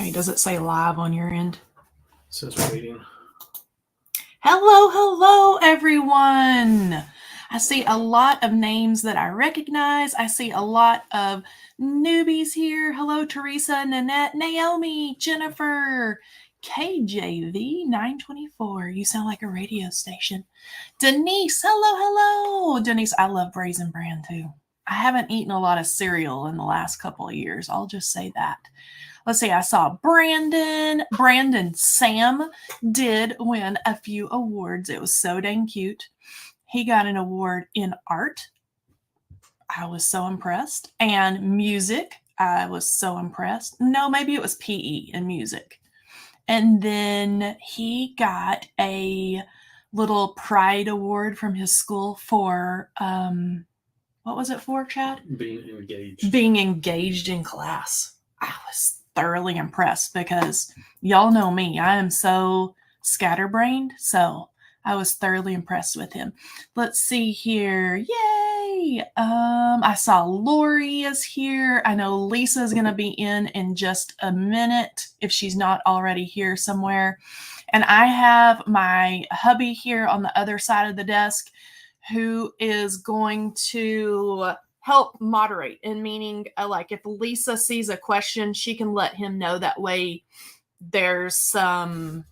Okay, does it say live on your end? It says waiting. Hello, everyone. I see a lot of names that I recognize. I see a lot of newbies here. Hello, Teresa, Nanette, Naomi, Jennifer, KJV 924. You sound like a radio station. Denise, hello. Denise, I love Raisin Bran too. I haven't eaten a lot of cereal in the last couple of years. I'll just say that. Let's see, I saw Brandon Sam did win a few awards. It was so dang cute. He got an award in art. I was so impressed. And music, I was so impressed. No, maybe it was PE and music. And then he got a little pride award from his school for what was it for, Chad? Being engaged. Being engaged in class. I was thoroughly impressed because y'all know me. I am so scatterbrained. So I was thoroughly impressed with him. Let's see here. Yay! I saw Lori is here. I know Lisa is going to be in just a minute if she's not already here somewhere. And I have my hubby here on the other side of the desk who is going to help moderate, and meaning like if Lisa sees a question, she can let him know. That way there's some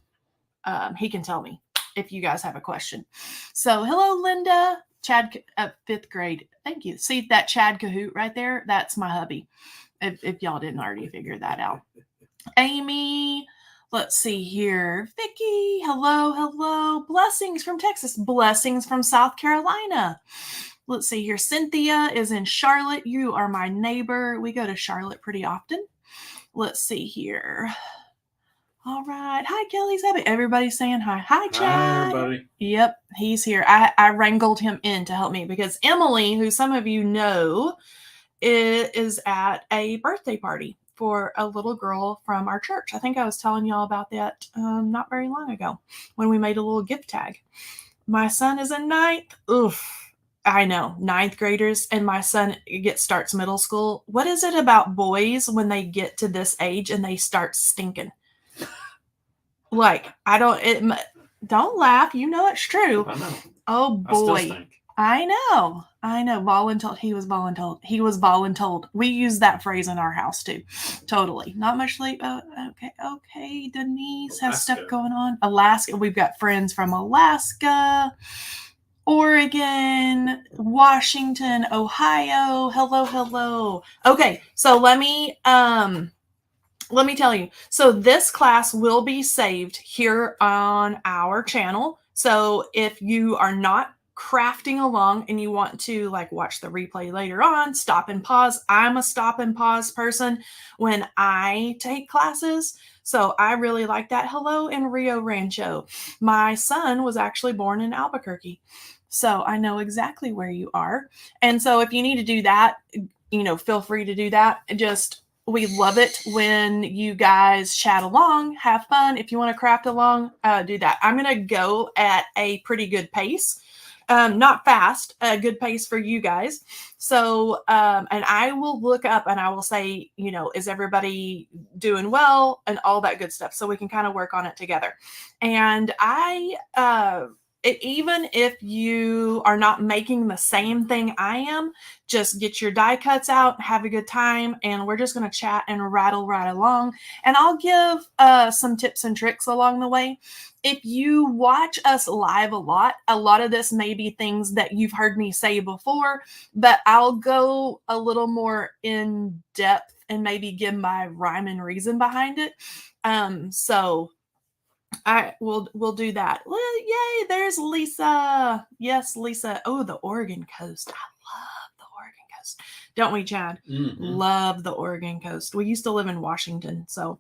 he can tell me if you guys have a question. So hello, Linda. Chad at 5th grade. Thank you. See that Chad Kahoot right there? That's my hubby, if y'all didn't already figure that out. Amy, let's see here. Vicky, hello. Blessings from Texas. Blessings from South Carolina. Let's see here. Cynthia is in Charlotte. You are my neighbor. We go to Charlotte pretty often. Let's see here. All right. Hi, Kelley's happy. Everybody's saying hi. Hi, Chad. Hi, everybody. Yep, he's here. I wrangled him in to help me because Emily, who some of you know, is at a birthday party for a little girl from our church. I think I was telling y'all about that not very long ago when we made a little gift tag. My son is in 9th. Oof. I know, 9th graders, and my son starts middle school. What is it about boys when they get to this age and they start stinking? Like, don't laugh. You know it's true. I know. Oh boy. I still stink. I know. Voluntold. He was voluntold. We use that phrase in our house too. Totally. Not much sleep. Okay. Denise has stuff going on. Alaska. We've got friends from Alaska, Oregon, Washington, Ohio. Hello. Okay, so let me tell you. So this class will be saved here on our channel. So if you are not crafting along and you want to like watch the replay later on, stop and pause. I'm a stop and pause person when I take classes. So I really like that. Hello in Rio Rancho. My son was actually born in Albuquerque. So I know exactly where you are. And so if you need to do that, feel free to do that. We love it when you guys chat along, have fun. If you want to craft along, do that. I'm going to go at a pretty good pace. Not fast, a good pace for you guys. So, and I will look up and I will say, is everybody doing well and all that good stuff. So we can kind of work on it together. And even if you are not making the same thing I am, just get your die cuts out, have a good time, and we're just going to chat and rattle right along. And I'll give some tips and tricks along the way. If you watch us live a lot of this may be things that you've heard me say before, but I'll go a little more in depth and maybe give my rhyme and reason behind it. So we'll do that. Well, yay, there's Lisa. Yes, Lisa. Oh, the Oregon coast. I love the Oregon coast. Don't we, Chad? Mm-hmm. Love the Oregon coast. We used to live in Washington, so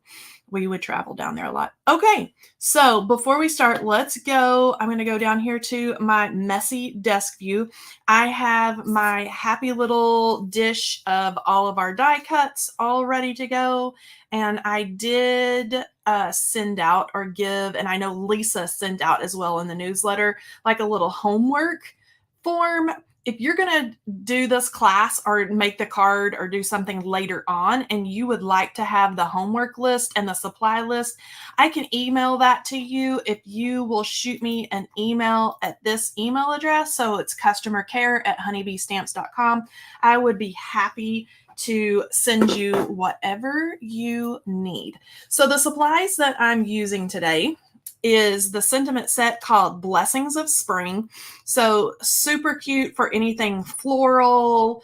we would travel down there a lot. Okay, so before we start, let's go. I'm going to go down here to my messy desk view. I have my happy little dish of all of our die cuts all ready to go. And I did send out or give, and I know Lisa sent out as well in the newsletter, like a little homework form if you're going to do this class or make the card or do something later on and you would like to have the homework list and the supply list, I can email that to you if you will shoot me an email at this email address. So it's customercare@honeybeestamps.com. I would be happy to send you whatever you need. So the supplies that I'm using today is the sentiment set called Blessings of Spring. So super cute for anything floral.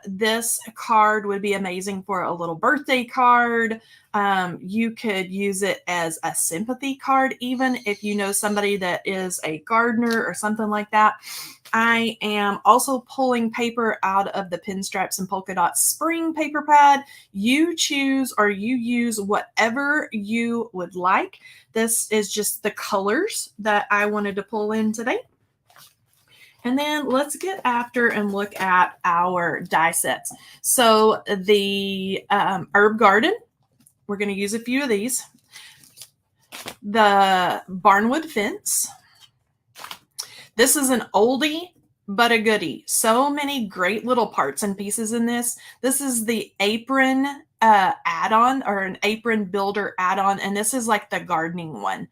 This card would be amazing for a little birthday card. You could use it as a sympathy card, even if you know somebody that is a gardener or something like that. I am also pulling paper out of the Pinstripes and Polka Dot Spring paper pad. You choose or you use whatever you would like. This is just the colors that I wanted to pull in today. And then let's get after and look at our die sets. So the Herb Garden, we're going to use a few of these. The Barnwood Fence. This is an oldie but a goodie. So many great little parts and pieces in this. This is the apron add-on, or an apron builder add-on, and this is like the gardening one.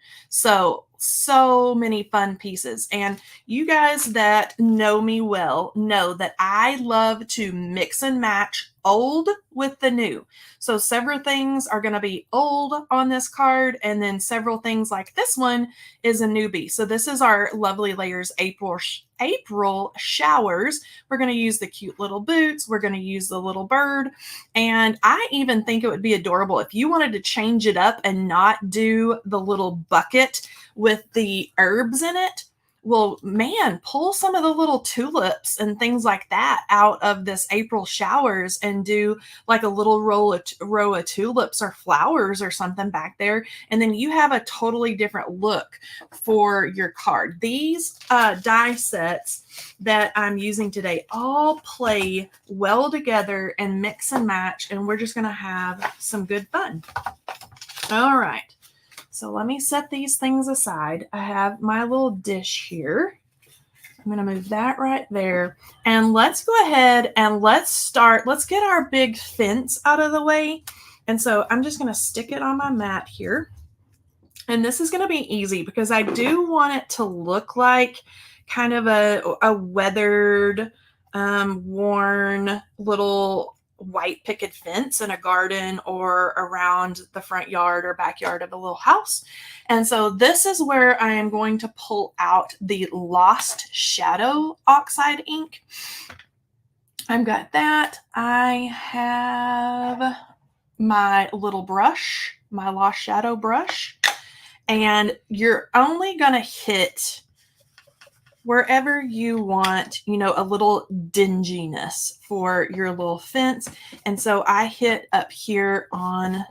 So many fun pieces. And you guys that know me well know that I love to mix and match old with the new. So several things are going to be old on this card, and then several things like this one is a newbie. So this is our Lovely Layers April showers. We're going to use the cute little boots. We're going to use the little bird. And I even think it would be adorable if you wanted to change it up and not do the little bucket with the herbs in it. Well, man, pull some of the little tulips and things like that out of this April showers and do like a little row of tulips or flowers or something back there. And then you have a totally different look for your card. These die sets that I'm using today all play well together and mix and match, and we're just going to have some good fun. All right. So let me set these things aside. I have my little dish here. I'm going to move that right there. And let's go ahead and let's get our big fence out of the way. And so I'm just going to stick it on my mat here. And this is going to be easy because I do want it to look like kind of a weathered, worn little white picket fence in a garden or around the front yard or backyard of a little house. And so this is where I am going to pull out the Lost Shadow Oxide ink. I've got that. I have my little brush, my Lost Shadow brush, and you're only going to hit wherever you want, you know, a little dinginess for your little fence. And so I hit up here on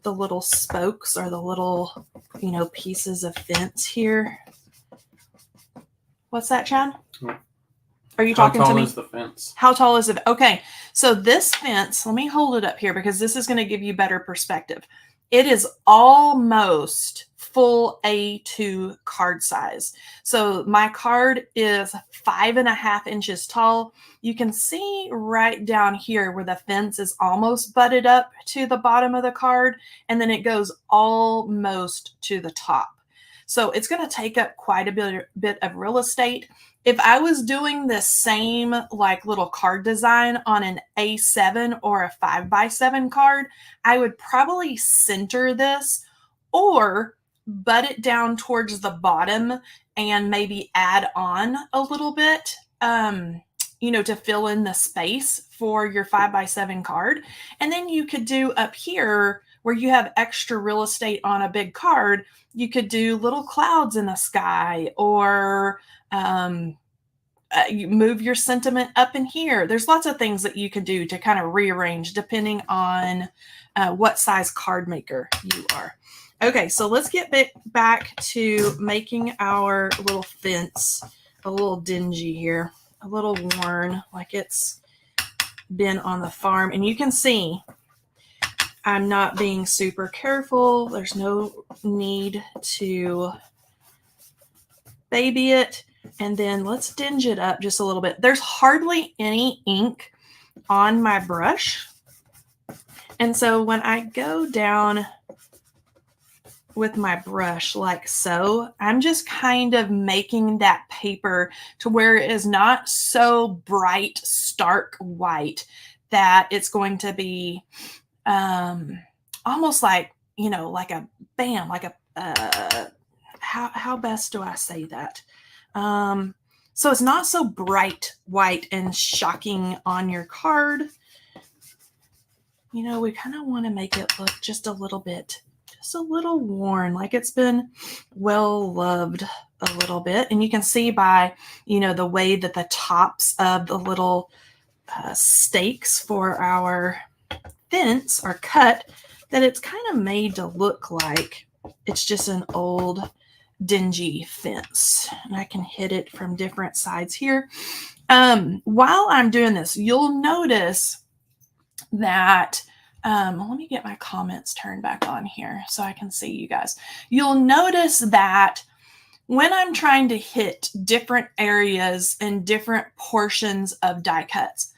the little spokes or the little, you know, pieces of fence here. What's that, Chad? Are you talking to me? How tall is the fence? How tall is it? Okay. So this fence, let me hold it up here because this is going to give you better perspective. It is almost full A2 card size. So my card is 5.5 inches tall. You can see right down here where the fence is almost butted up to the bottom of the card, and then it goes almost to the top. So it's going to take up quite a bit of real estate. If I was doing the same like little card design on an A7 or a 5x7 card, I would probably center this or butt it down towards the bottom and maybe add on a little bit, you know, to fill in the space for your 5x7 card. And then you could do up here where you have extra real estate on a big card, you could do little clouds in the sky, or you move your sentiment up in here. There's lots of things that you can do to kind of rearrange depending on what size card maker you are. Okay, so let's get back to making our little fence a little dingy here, a little worn, like it's been on the farm. And you can see I'm not being super careful. There's no need to baby it. And then let's dinge it up just a little bit. There's hardly any ink on my brush. And so when I go down with my brush like so, I'm just kind of making that paper to where it is not so bright, stark white that it's going to be almost like, you know, like a bam, like a, how best do I say that? So it's not so bright white and shocking on your card. You know, we kind of want to make it look just a little bit, just a little worn, like it's been well loved a little bit. And you can see by, you know, the way that the tops of the little stakes for our fence are cut, that it's kind of made to look like it's just an old dingy fence. And I can hit it from different sides here. While I'm doing this, you'll notice that let me get my comments turned back on here so I can see you guys. You'll notice that when I'm trying to hit different areas and different portions of die cuts,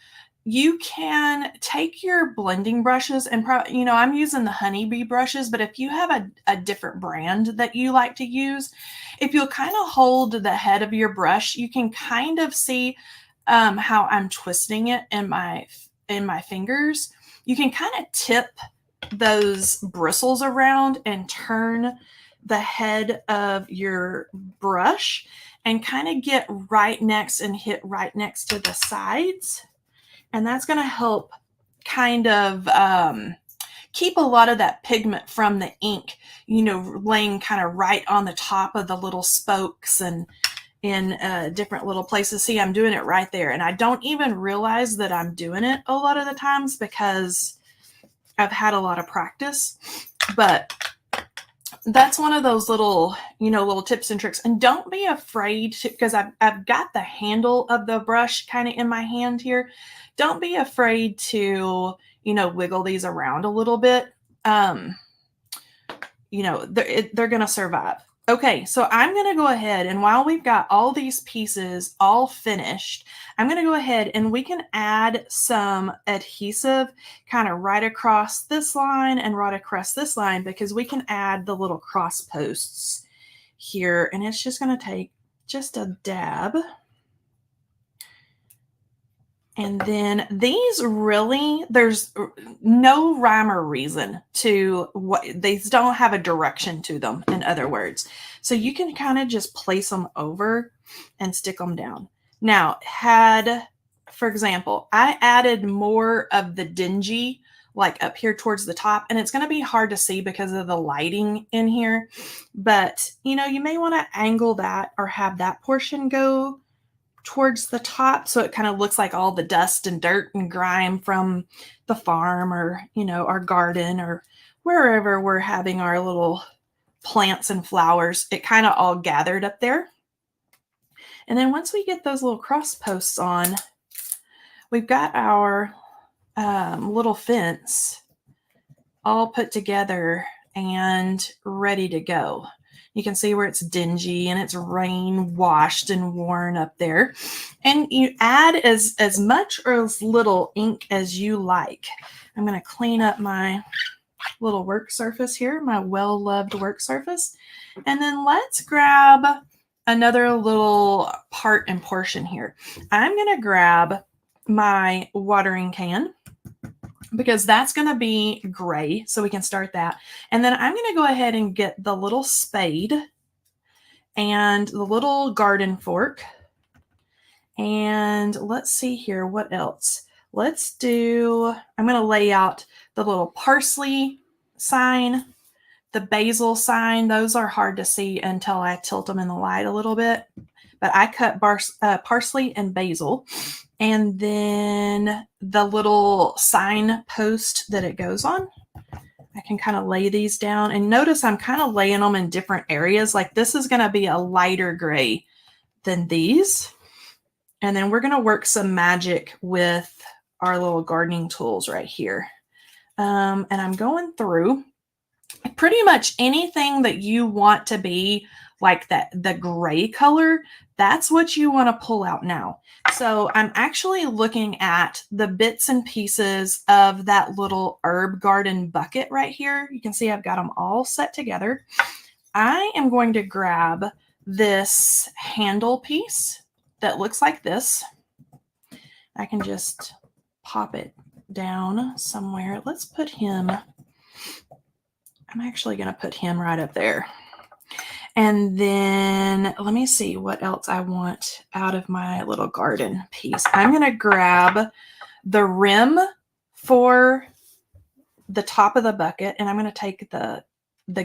you can take your blending brushes and you know, I'm using the Honeybee brushes, but if you have a different brand that you like to use, if you'll kind of hold the head of your brush, you can kind of see how I'm twisting it in my fingers. You can kind of tip those bristles around and turn the head of your brush and kind of get right next and hit right next to the sides. And that's going to help kind of keep a lot of that pigment from the ink, you know, laying kind of right on the top of the little spokes and in different little places. See, I'm doing it right there. And I don't even realize that I'm doing it a lot of the times because I've had a lot of practice. But that's one of those little, you know, little tips and tricks. And don't be afraid to, because I've got the handle of the brush kind of in my hand here. Don't be afraid to, you know, wiggle these around a little bit. You know, they're going to survive. Okay, so I'm going to go ahead, and while we've got all these pieces all finished, I'm going to go ahead and we can add some adhesive kind of right across this line and right across this line, because we can add the little cross posts here, and it's just going to take just a dab. And then these really, there's no rhyme or reason to what, these don't have a direction to them, in other words. So you can kind of just place them over and stick them down. Now, for example, I added more of the dingy, like up here towards the top, and it's going to be hard to see because of the lighting in here. But, you know, you may want to angle that or have that portion go towards the top so it kind of looks like all the dust and dirt and grime from the farm, or, you know, our garden, or wherever we're having our little plants and flowers. It kind of all gathered up there. And then once we get those little cross posts on, we've got our little fence all put together and ready to go. You can see where it's dingy and it's rain washed and worn up there. And you add as much or as little ink as you like. I'm going to clean up my little work surface here, my well-loved work surface. And then let's grab another little part and portion here. I'm going to grab my watering can, because that's going to be gray, so we can start that. And then I'm going to go ahead and get the little spade and the little garden fork. And let's see here, what else? I'm going to lay out the little parsley sign, the basil sign. Those are hard to see until I tilt them in the light a little bit. But I cut parsley and basil. And then the little sign post that it goes on, I can kind of lay these down. And notice I'm kind of laying them in different areas. Like this is going to be a lighter gray than these. And then we're going to work some magic with our little gardening tools right here. And I'm going through pretty much anything that you want to be like that, the gray color, that's what you want to pull out now. So I'm actually looking at the bits and pieces of that little herb garden bucket right here. You can see I've got them all set together. I am going to grab this handle piece that looks like this. I can just pop it down somewhere. Let's put him, I'm actually going to put him right up there. And then let me see what else I want out of my little garden piece. I'm going to grab the rim for the top of the bucket, and I'm going to take the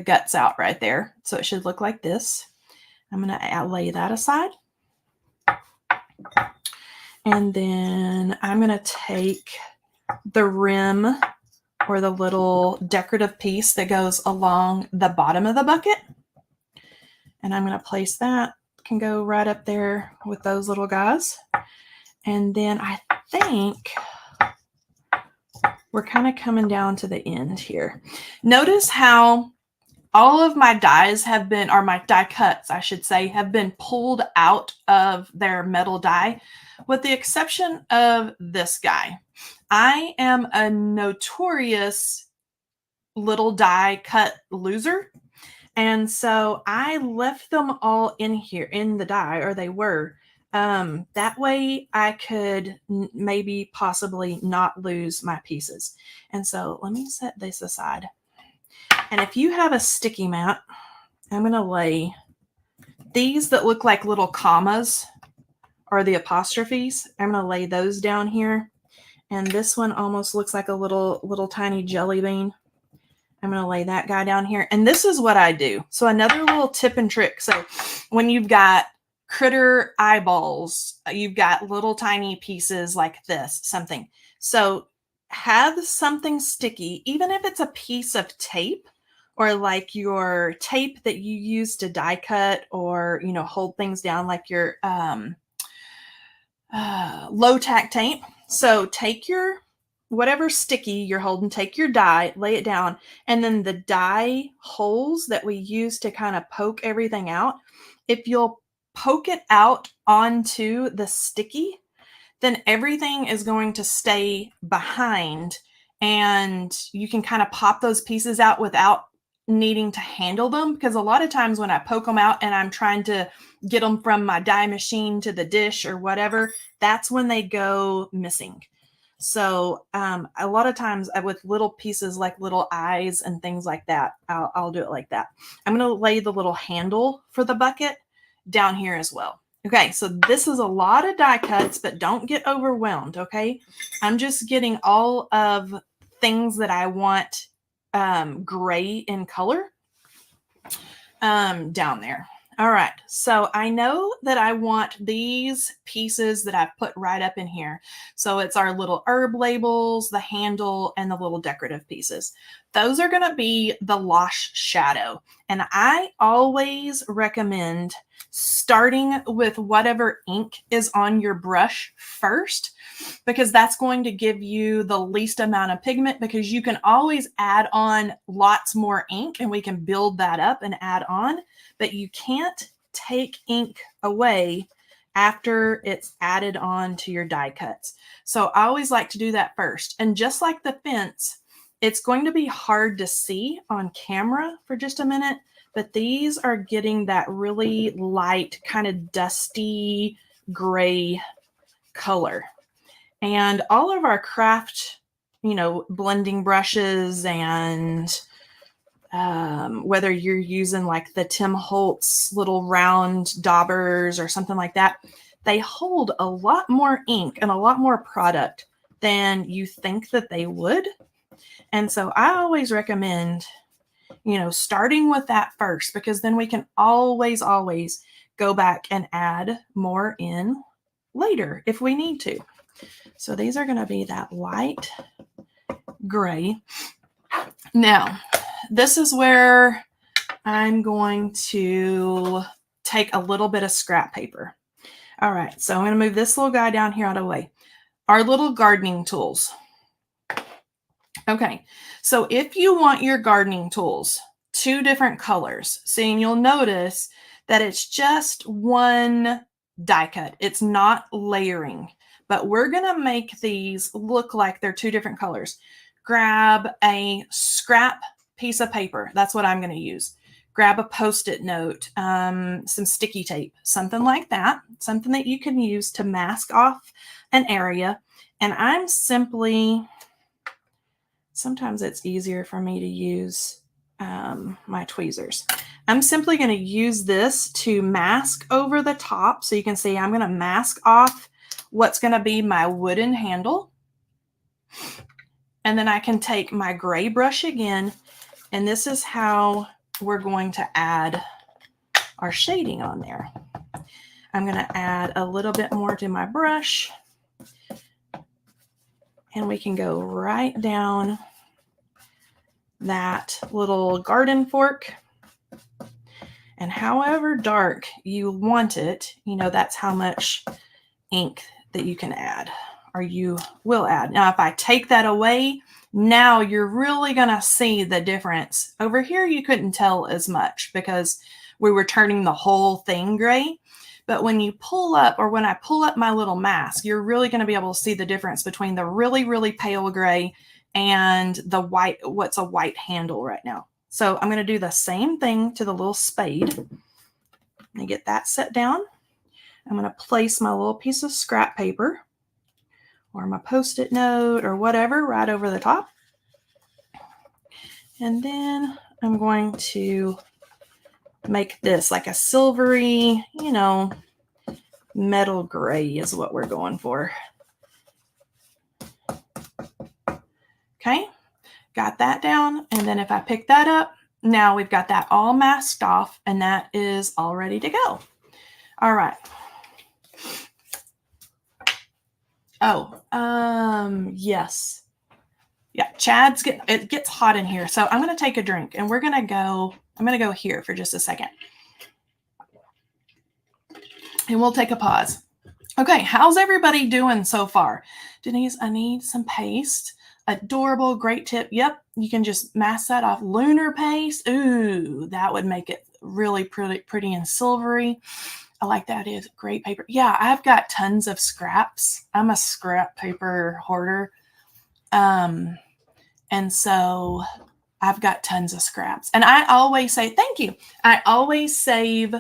guts out right there. So it should look like this. I'm going to lay that aside. And then I'm going to take the rim or the little decorative piece that goes along the bottom of the bucket. And I'm going to place that, can go right up there with those little guys. And then I think we're kind of coming down to the end here. Notice how all of my dies have been, or my die cuts, I should say, have been pulled out of their metal die, with the exception of this guy. I am a notorious little die cut loser. And so I left them all in here in the die, or they were. That way I could maybe possibly not lose my pieces. And so let me set this aside. And if you have a sticky mat, I'm going to lay these that look like little commas or the apostrophes. I'm going to lay those down here. And this one almost looks like a little tiny jelly bean. I'm going to lay that guy down here. And this is what I do. So another little tip and trick. So when you've got critter eyeballs, you've got little tiny pieces like this, something. So have something sticky, even if it's a piece of tape or like your tape that you use to die cut or, you know, hold things down, like your low tack tape. So take your whatever sticky you're holding, take your die, lay it down, and then the die holes that we use to kind of poke everything out, if you'll poke it out onto the sticky, then everything is going to stay behind, and you can kind of pop those pieces out without needing to handle them, because a lot of times when I poke them out and I'm trying to get them from my die machine to the dish or whatever, that's when they go missing. So a lot of times with little pieces like little eyes and things like that, I'll do it like that. I'm going to lay the little handle for the bucket down here as well. Okay, so this is a lot of die cuts, but don't get overwhelmed, okay? I'm just getting all of things that I want gray in color down there. All right, so I know that I want these pieces that I've put right up in here. So it's our little herb labels, the handle, and the little decorative pieces. Those are going to be the wash shadow. And I always recommend starting with whatever ink is on your brush first, because that's going to give you the least amount of pigment, because you can always add on lots more ink and we can build that up and add on, but you can't take ink away after it's added on to your die cuts. So I always like to do that first. And just like the fence, it's going to be hard to see on camera for just a minute, but these are getting that really light, kind of dusty gray color. And all of our craft, you know, blending brushes, and whether you're using like the Tim Holtz little round daubers or something like that, they hold a lot more ink and a lot more product than you think that they would. And so I always recommend, you know, starting with that first, because then we can always go back and add more in later if we need to. So these are going to be that light gray. Now, this is where I'm going to take a little bit of scrap paper. All right, so I'm going to move this little guy down here out of the way. Our little gardening tools. Okay, so if you want your gardening tools 2 different colors, see, and you'll notice that it's just one die cut. It's not layering, but we're going to make these look like they're two different colors. Grab a scrap piece of paper. That's what I'm going to use. Grab a Post-it note, some sticky tape, something like that, something that you can use to mask off an area. And I'm simply, sometimes it's easier for me to use my tweezers. I'm simply going to use this to mask over the top. So you can see I'm going to mask off what's going to be my wooden handle. And then I can take my gray brush again, and this is how we're going to add our shading on there. I'm going to add a little bit more to my brush, and we can go right down that little garden fork. And however dark you want it, you know, that's how much ink that you can add, or you will add. Now, if I take that away, now you're really going to see the difference. Over here, you couldn't tell as much because we were turning the whole thing gray. But when you pull up, or when I pull up my little mask, you're really going to be able to see the difference between the really, really pale gray and the white, what's a white handle right now. So I'm going to do the same thing to the little spade. Let me get that set down. I'm going to place my little piece of scrap paper or my Post-it note or whatever right over the top. And then I'm going to make this like a silvery, you know, metal gray is what we're going for. Okay, got that down. And then if I pick that up, now we've got that all masked off, and that is all ready to go. All right. Oh, yes. Yeah, Chad's it gets hot in here. So I'm going to take a drink, and I'm going to go here for just a second. And we'll take a pause. Okay, how's everybody doing so far? Denise, I need some paste. Adorable, great tip. Yep, you can just mask that off. Lunar paste. Ooh, that would make it really pretty and silvery. I like that. It is great paper. Yeah, I've got tons of scraps. I'm a scrap paper hoarder. And so I've got tons of scraps. And I always say, thank you. I always save,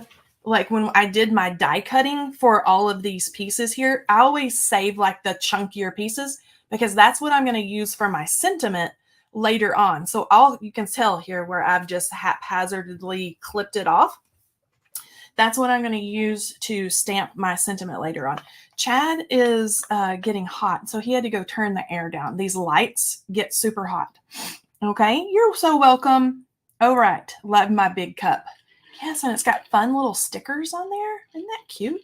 like when I did my die cutting for all of these pieces here, I always save like the chunkier pieces, because that's what I'm going to use for my sentiment later on. So you can tell here where I've just haphazardly clipped it off. That's what I'm going to use to stamp my sentiment later on. Chad is getting hot, so he had to go turn the air down. These lights get super hot. Okay, you're so welcome. All right, love my big cup. Yes, and it's got fun little stickers on there. Isn't that cute?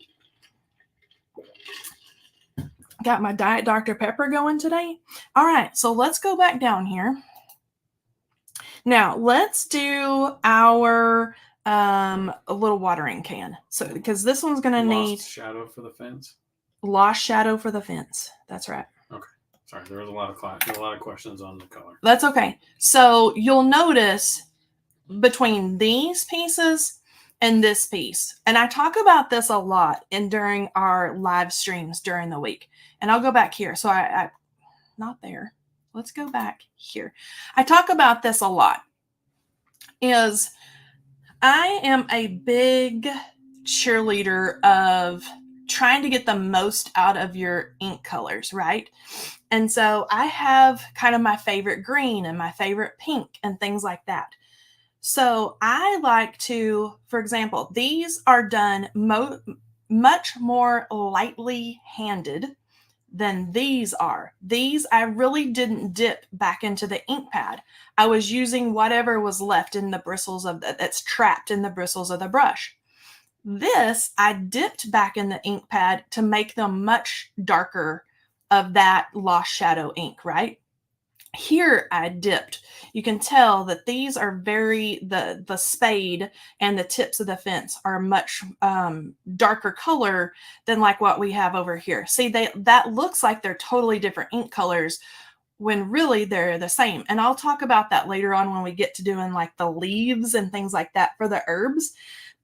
Got my Diet Dr. Pepper going today. All right, so let's go back down here. Now, let's do our a little watering can. So, because this one's going to need shadow for the fence. Lost shadow for the fence. That's right. Okay. Sorry, there was a lot of questions on the color. That's okay. So you'll notice between these pieces and this piece, and I talk about this a lot during our live streams during the week. And I'll go back here. So I not there. Let's go back here. I talk about this a lot. Is I am a big cheerleader of trying to get the most out of your ink colors, right? And so I have kind of my favorite green and my favorite pink and things like that. So I like to, for example, these are done much more lightly handed than these are. These I really didn't dip back into the ink pad. I was using whatever was left in the bristles that's trapped in the bristles of the brush. This I dipped back in the ink pad to make them much darker of that lost shadow ink, right? Here I dipped. You can tell that these are the spade and the tips of the fence are much darker color than like what we have over here. See, that looks like they're totally different ink colors when really they're the same. And I'll talk about that later on when we get to doing like the leaves and things like that for the herbs.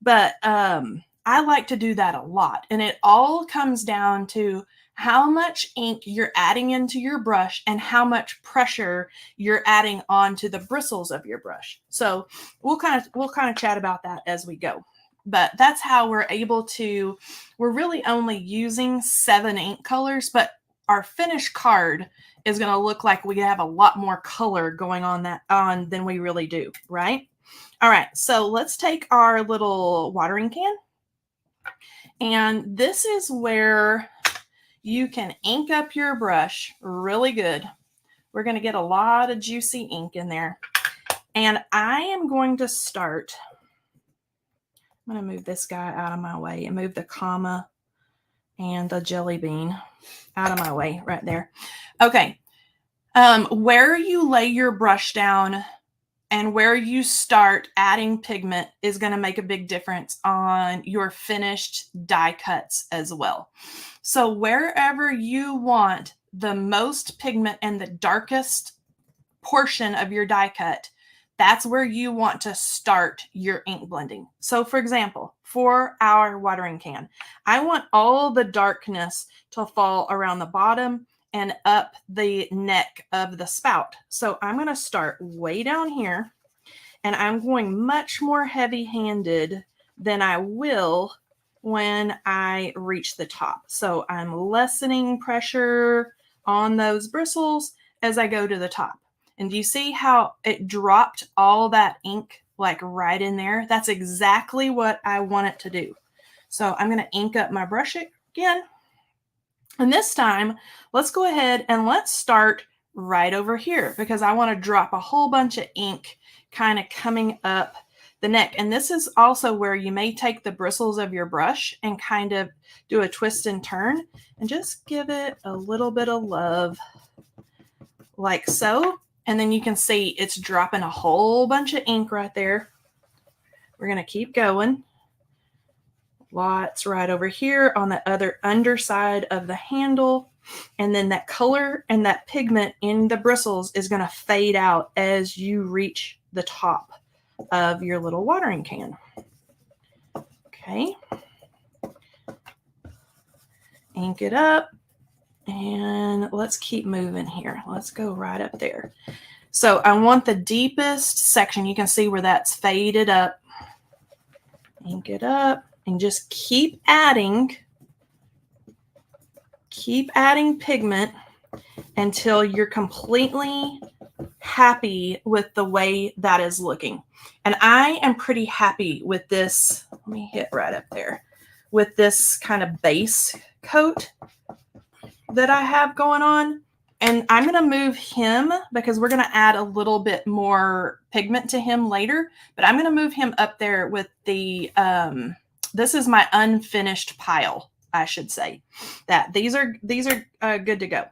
But I like to do that a lot. And it all comes down to how much ink you're adding into your brush and how much pressure you're adding onto the bristles of your brush. So we'll kind of chat about that as we go. But that's how we're able to, we're really only using 7 ink colors, but our finished card is going to look like we have a lot more color going on than we really do, right? All right, so let's take our little watering can. And this is where you can ink up your brush really good. We're going to get a lot of juicy ink in there. And I am going to start, I'm going to move this guy out of my way and move the comma and the jelly bean out of my way right there. Okay, where you lay your brush down and where you start adding pigment is going to make a big difference on your finished die cuts as well. So wherever you want the most pigment and the darkest portion of your die cut, that's where you want to start your ink blending. So for example, for our watering can, I want all the darkness to fall around the bottom and up the neck of the spout. So I'm going to start way down here, and I'm going much more heavy-handed than I will when I reach the top. So I'm lessening pressure on those bristles as I go to the top. And do you see how it dropped all that ink like right in there? That's exactly what I want it to do. So I'm going to ink up my brush again. And this time, let's go ahead and let's start right over here, because I want to drop a whole bunch of ink kind of coming up the neck. And this is also where you may take the bristles of your brush and kind of do a twist and turn and just give it a little bit of love like so. And then you can see it's dropping a whole bunch of ink right there. We're going to keep going. Lots right over here on the other underside of the handle. And then that color and that pigment in the bristles is going to fade out as you reach the top of your little watering can. Okay. Ink it up. And let's keep moving here. Let's go right up there. So I want the deepest section. You can see where that's faded up. Ink it up. And just keep adding pigment until you're completely happy with the way that is looking. And I am pretty happy with this. Let me hit right up there with this kind of base coat that I have going on. And I'm going to move him because we're going to add a little bit more pigment to him later. But I'm going to move him up there with the this is my unfinished pile, I should say. That these are good to go.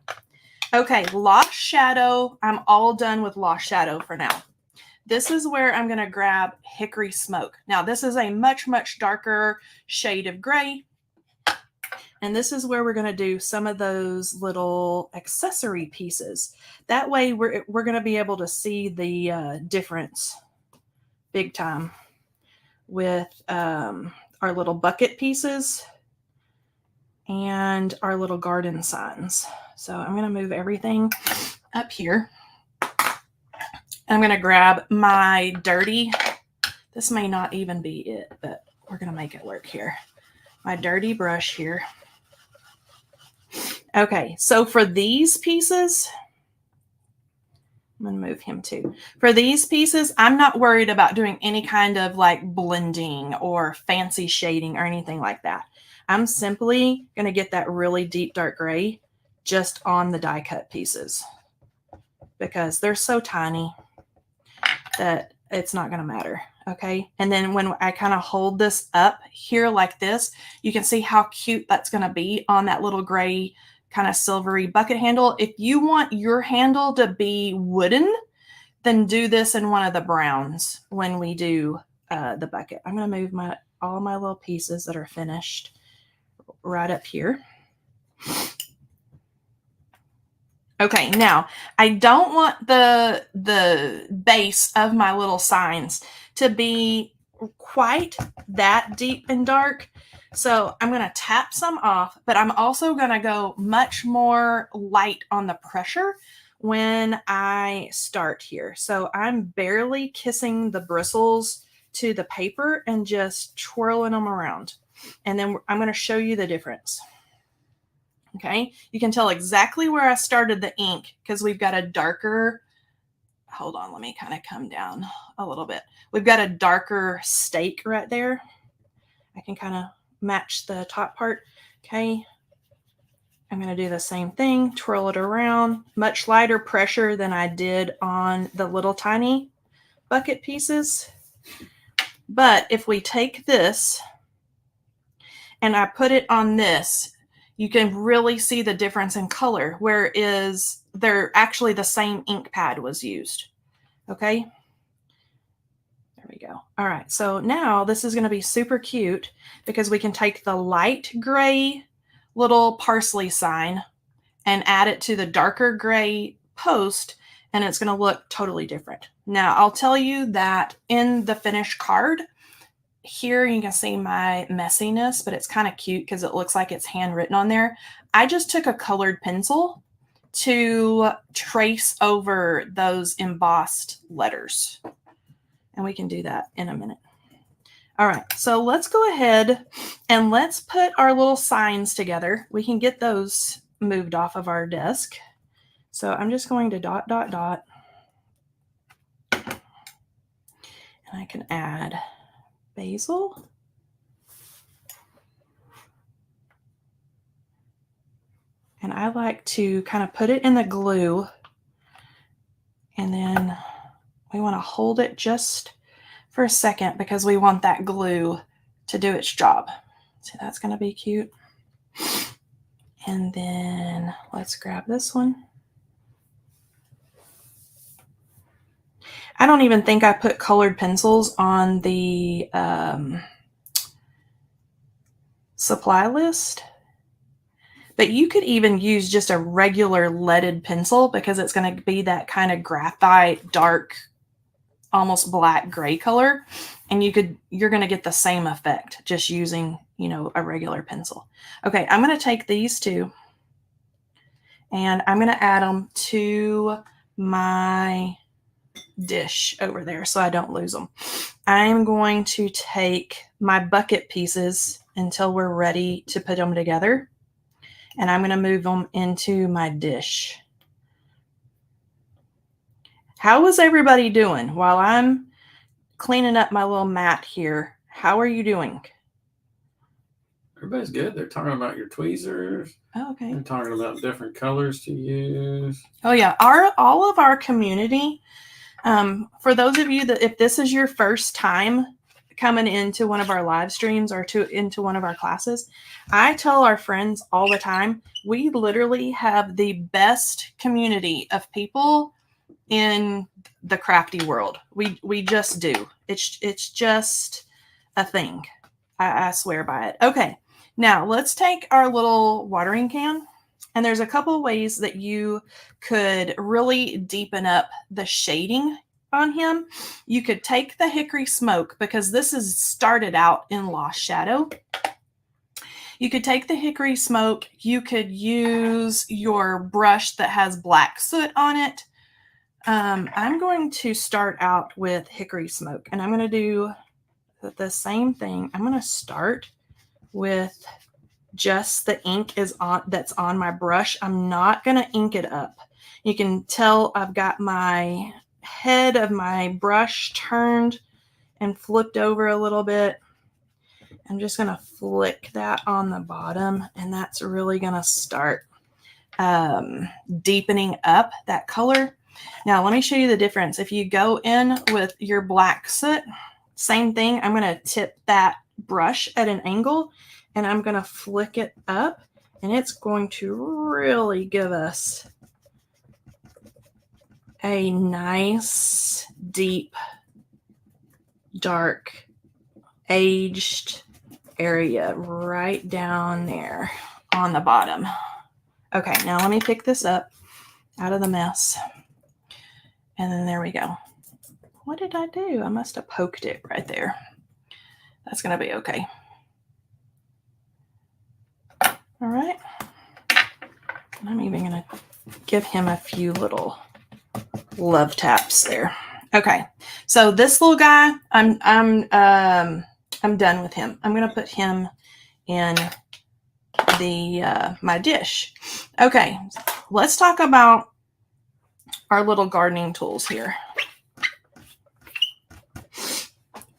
Okay, Lost Shadow. I'm all done with Lost Shadow for now. This is where I'm going to grab Hickory Smoke. Now, this is a much, much darker shade of gray. And this is where we're going to do some of those little accessory pieces. That way, we're going to be able to see the difference big time with our little bucket pieces and our little garden signs. So I'm going to move everything up here. I'm going to grab my dirty, this may not even be it, but we're going to make it work here. My dirty brush here. Okay, so for these pieces, I'm going to move him too. For these pieces, I'm not worried about doing any kind of like blending or fancy shading or anything like that. I'm simply going to get that really deep dark gray just on the die cut pieces because they're so tiny that it's not going to matter. Okay. And then when I kind of hold this up here like this, you can see how cute that's going to be on that little gray kind of silvery bucket handle. If you want your handle to be wooden, then do this in one of the browns when we do the bucket. I'm going to move all my little pieces that are finished right up here. Okay, now I don't want the base of my little signs to be quite that deep and dark. So I'm going to tap some off, but I'm also going to go much more light on the pressure when I start here. So I'm barely kissing the bristles to the paper and just twirling them around. And then I'm going to show you the difference. Okay, you can tell exactly where I started the ink because we've got a darker, hold on, let me kind of come down a little bit. We've got a darker stake right there. I can kind of match the top part. Okay, I'm going to do the same thing, twirl it around, much lighter pressure than I did on the little tiny bucket pieces. But if we take this and I put it on this, you can really see the difference in color, whereas they're actually the same ink pad was used. Okay, there we go. All right, so now this is going to be super cute because we can take the light gray little parsley sign and add it to the darker gray post, and it's going to look totally different. Now, I'll tell you that in the finished card, here you can see my messiness, but it's kind of cute because it looks like it's handwritten on there. I just took a colored pencil to trace over those embossed letters. And we can do that in a minute. All right, so let's go ahead and let's put our little signs together. We can get those moved off of our desk. So I'm just going to dot, dot, dot. And I can add basil. And I like to kind of put it in the glue, and then we want to hold it just for a second because we want that glue to do its job. So that's going to be cute. And then let's grab this one. I don't even think I put colored pencils on the supply list. But you could even use just a regular leaded pencil because it's going to be that kind of graphite, dark, almost black gray color. And you're going to get the same effect just using, a regular pencil. Okay, I'm going to take these two and I'm going to add them to my dish over there so I don't lose them. I'm going to take my bucket pieces until we're ready to put them together. And I'm going to move them into my dish. How is everybody doing while I'm cleaning up my little mat here? How are you doing? Everybody's good. They're talking about your tweezers. Oh, okay. They're talking about different colors to use. Oh yeah, all of our community. For those of you that, if this is your first time coming into one of our live streams or into one of our classes, I tell our friends all the time, we literally have the best community of people in the crafty world. We just do. It's just a thing. I swear by it. Okay, now let's take our little watering can, and there's a couple of ways that you could really deepen up the shading on him. You could take the hickory smoke because this is started out in Lost Shadow. You could take the hickory smoke. You could use your brush that has black soot on it. I'm going to start out with hickory smoke, and I'm going to do the same thing. I'm going to start with just the ink that's on my brush. I'm not going to ink it up. You can tell I've got my head of my brush turned and flipped over a little bit. I'm just going to flick that on the bottom, and that's really going to start deepening up that color. Now, let me show you the difference. If you go in with your black soot, same thing. I'm going to tip that brush at an angle, and I'm going to flick it up, and it's going to really give us a nice, deep, dark, aged area right down there on the bottom. Okay, now let me pick this up out of the mess. And then there we go. What did I do? I must have poked it right there. That's going to be okay. All right. I'm even going to give him a few little love taps there. Okay. So this little guy, I'm done with him. I'm going to put him in the my dish. Okay. Let's talk about our little gardening tools here.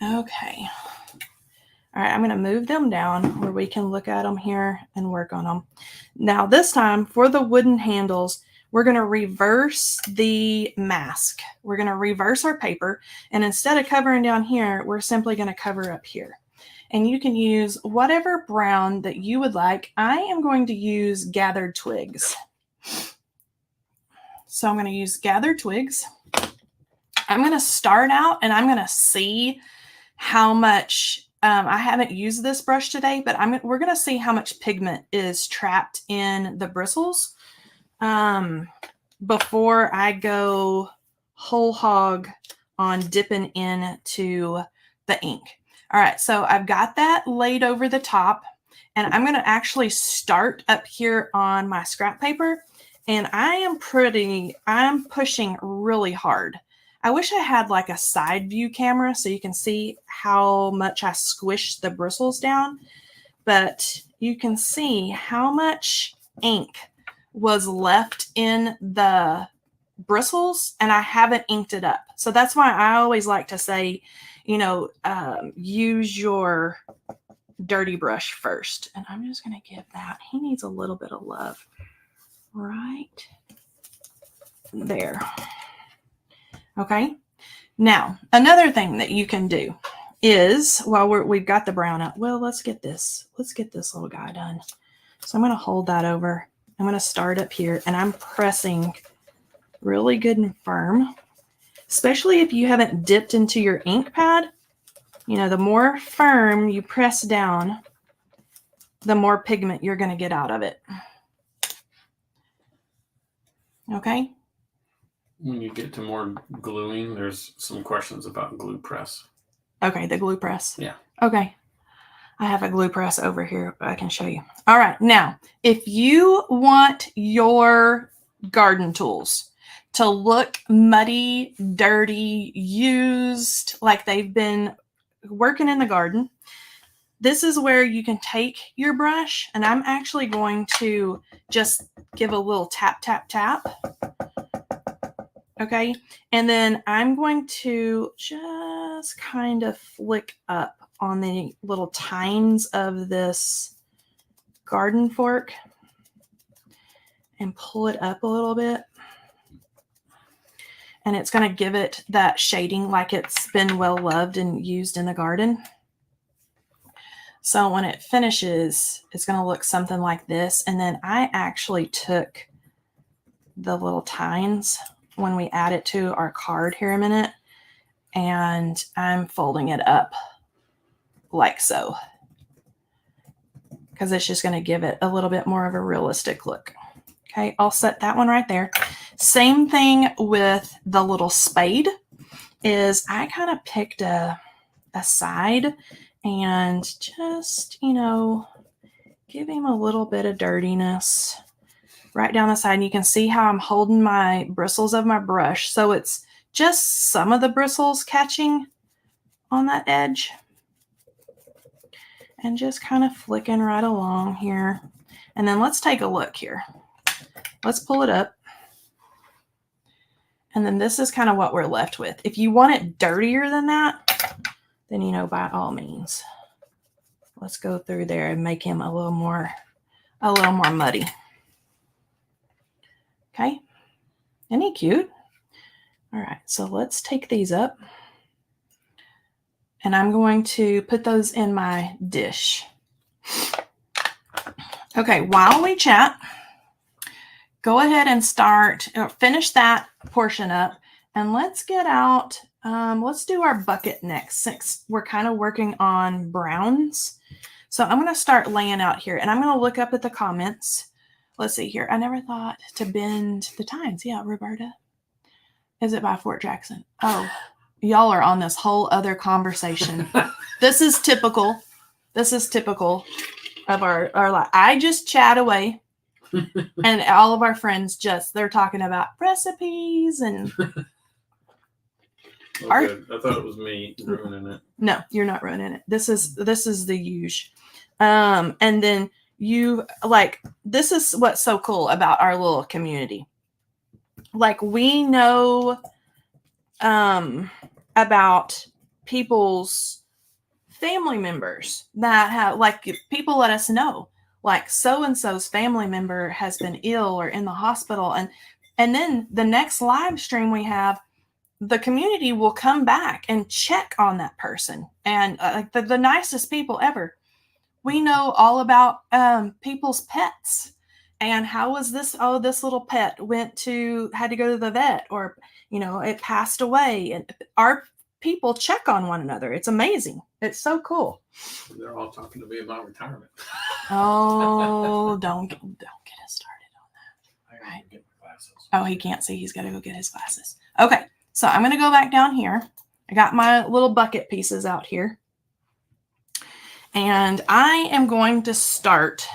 Okay. All right, I'm going to move them down where we can look at them here and work on them. Now this time for the wooden handles, we're going to reverse the mask. We're going to reverse our paper, and instead of covering down here, we're simply going to cover up here. And you can use whatever brown that you would like. I am going to use gathered twigs. So I'm going to use gathered twigs. I'm going to start out and I'm going to see how much, I haven't used this brush today, but we're going to see how much pigment is trapped in the bristles before I go whole hog on dipping into the ink. All right, so I've got that laid over the top, and I'm going to actually start up here on my scrap paper, and I'm pushing really hard. I wish I had like a side view camera so you can see how much I squished the bristles down, but you can see how much ink was left in the bristles, and I haven't inked it up. So that's why I always like to say, use your dirty brush first. And I'm just going to give that, he needs a little bit of love right there. Okay. Now, another thing that you can do is, while we've got the brown out, well, let's get this little guy done. So I'm going to hold that over. I'm going to start up here, and I'm pressing really good and firm, especially if you haven't dipped into your ink pad. The more firm you press down, the more pigment you're going to get out of it. Okay. When you get to more gluing, there's some questions about glue press. Okay, the glue press. Yeah. Okay. I have a glue press over here, but I can show you. All right. Now, if you want your garden tools to look muddy, dirty, used, like they've been working in the garden, this is where you can take your brush, and I'm actually going to just give a little tap, tap, tap. Okay. And then I'm going to just kind of flick up on the little tines of this garden fork and pull it up a little bit. And it's going to give it that shading like it's been well loved and used in the garden. So when it finishes, it's going to look something like this. And then I actually took the little tines when we add it to our card here a minute, and I'm folding it up like so, because it's just going to give it a little bit more of a realistic look. Okay, I'll set that one right there. Same thing with the little spade, is I kind of picked a side and just, give him a little bit of dirtiness right down the side. And you can see how I'm holding my bristles of my brush. So it's just some of the bristles catching on that edge and just kind of flicking right along here. And then let's take a look here. Let's pull it up. And then this is kind of what we're left with. If you want it dirtier than that, then, by all means, let's go through there and make him a little more muddy. Okay. Isn't he cute? All right. So let's take these up, and I'm going to put those in my dish. Okay. While we chat, go ahead and finish that portion up, and let's get out. Let's do our bucket next, since we're kind of working on browns. So I'm going to start laying out here, and I'm going to look up at the comments. Let's see here. I never thought to bend the tines. Yeah, Roberta. Is it by Fort Jackson? Oh, y'all are on this whole other conversation. This is typical. This is typical of our life. I just chat away, and all of our friends they're talking about recipes and. Okay. I thought it was me ruining it. No, you're not ruining it. This is the huge. And then this is what's so cool about our little community. Like we know about people's family members that have people let us know like so and so's family member has been ill or in the hospital, and then the next live stream we have, the community will come back and check on that person, and the nicest people ever. We know all about people's pets and how was this little pet had to go to the vet, or it passed away, and our people check on one another. It's amazing. It's so cool. They're all talking to me about retirement. Oh, don't get us started on that. I gotta get my glasses. Oh, he can't see. He's got to go get his glasses. Okay, so I'm going to go back down here. I got my little bucket pieces out here. And I am going to start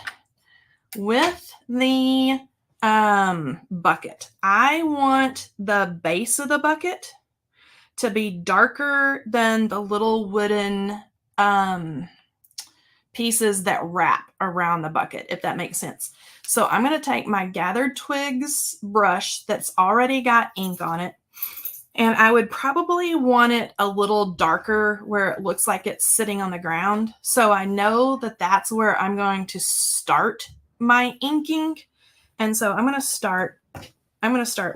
with the bucket. I want the base of the bucket to be darker than the little wooden pieces that wrap around the bucket, if that makes sense. So I'm going to take my gathered twigs brush that's already got ink on it, and I would probably want it a little darker where it looks like it's sitting on the ground. So I know that that's where I'm going to start my inking. And so I'm going to start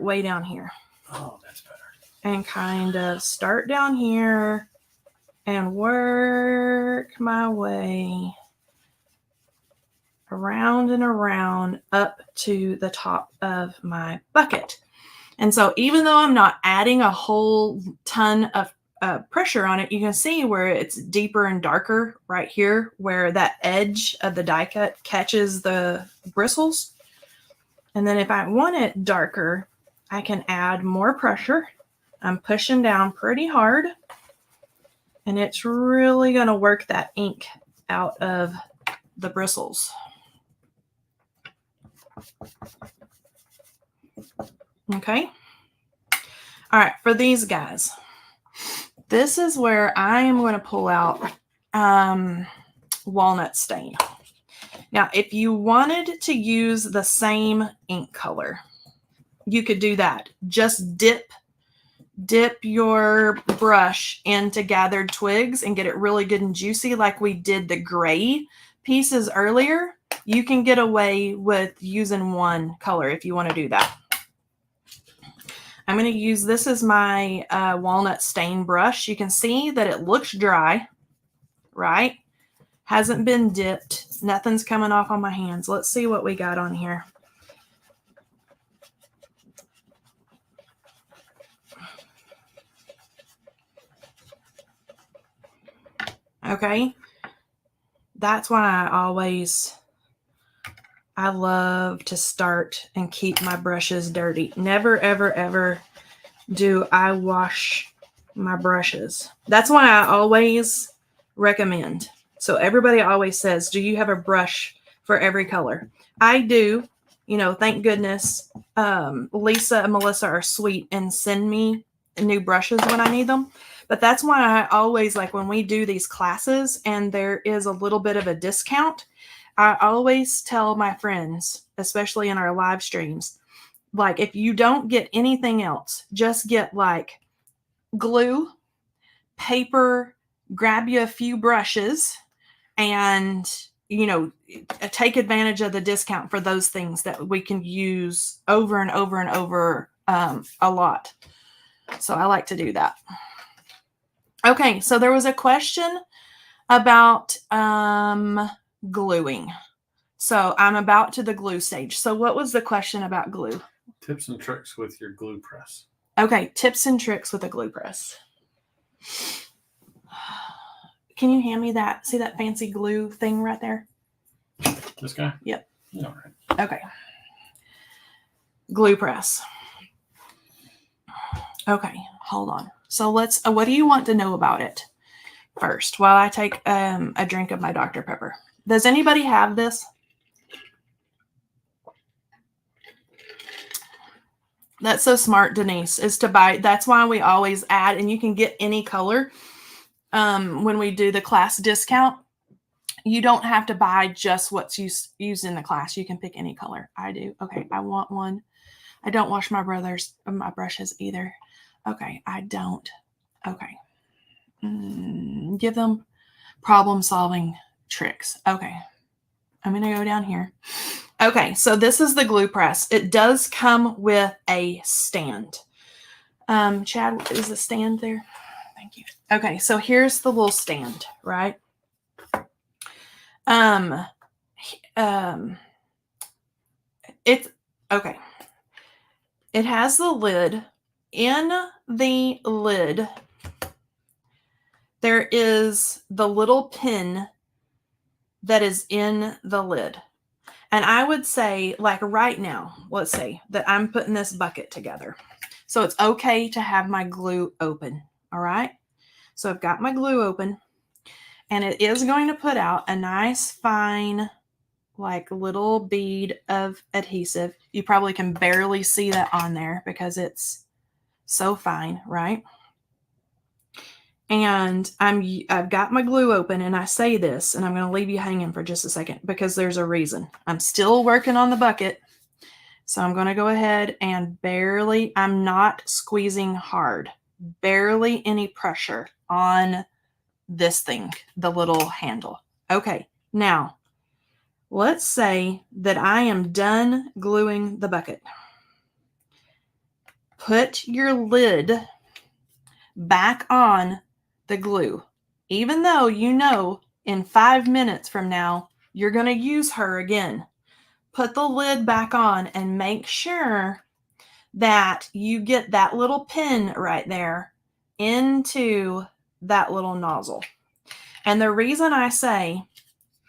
way down here. Oh, that's better. And kind of start down here and work my way around and around up to the top of my bucket. And so even though I'm not adding a whole ton of pressure on it, you can see where it's deeper and darker right here, where that edge of the die cut catches the bristles. And then if I want it darker, I can add more pressure. I'm pushing down pretty hard, and it's really going to work that ink out of the bristles. Okay. All right. For these guys, this is where I am going to pull out walnut stain. Now, if you wanted to use the same ink color, you could do that. Just dip your brush into gathered twigs and get it really good and juicy like we did the gray pieces earlier. You can get away with using one color if you want to do that. I'm going to use this as my walnut stain brush. You can see that it looks dry, right? Hasn't been dipped. Nothing's coming off on my hands. Let's see what we got on here. Okay. That's why I love to start and keep my brushes dirty. Never, ever, ever do I wash my brushes. That's why I always recommend. So everybody always says, do you have a brush for every color? I do. Thank goodness Lisa and Melissa are sweet and send me new brushes when I need them. But that's why I always, like when we do these classes and there is a little bit of a discount, I always tell my friends, especially in our live streams, like if you don't get anything else, just get like glue, paper, grab you a few brushes, and take advantage of the discount for those things that we can use over and over and over a lot. So I like to do that. Okay, so there was a question about gluing. So I'm about to the glue stage. So what was the question about glue? Tips and tricks with your glue press. Okay, tips and tricks with a glue press. Can you hand me that? See that fancy glue thing right there? This guy? Yep. All right. Okay. Glue press. Okay, hold on. So what do you want to know about it? first while I take a drink of my Dr. Pepper. Does anybody have this? That's so smart, Denise, is to buy. That's why we always add, and you can get any color when we do the class discount. You don't have to buy just what's used in the class. You can pick any color. I do. Okay, I want one. I don't wash my brushes either. Okay, I don't. Okay. Give them problem-solving tricks. Okay. I'm going to go down here. Okay, so this is the glue press. It does come with a stand. Chad, is the stand there? Thank you. Okay, so here's the little stand, right? It's okay. It has the lid. In the lid, there is the little pin that is in the lid. And I would say, like right now, let's say that I'm putting this bucket together. So it's okay to have my glue open. All right. So I've got my glue open, and it is going to put out a nice fine, like little bead of adhesive. You probably can barely see that on there because it's so fine, right? And I've got my glue open, and I say this, and I'm going to leave you hanging for just a second because there's a reason. I'm still working on the bucket. So I'm going to go ahead and barely, I'm not squeezing hard, barely any pressure on this thing, the little handle. Okay, now let's say that I am done gluing the bucket. Put your lid back on the glue, even though you know in 5 minutes from now you're going to use her again. Put the lid back on and make sure that you get that little pin right there into that little nozzle. And the reason I say,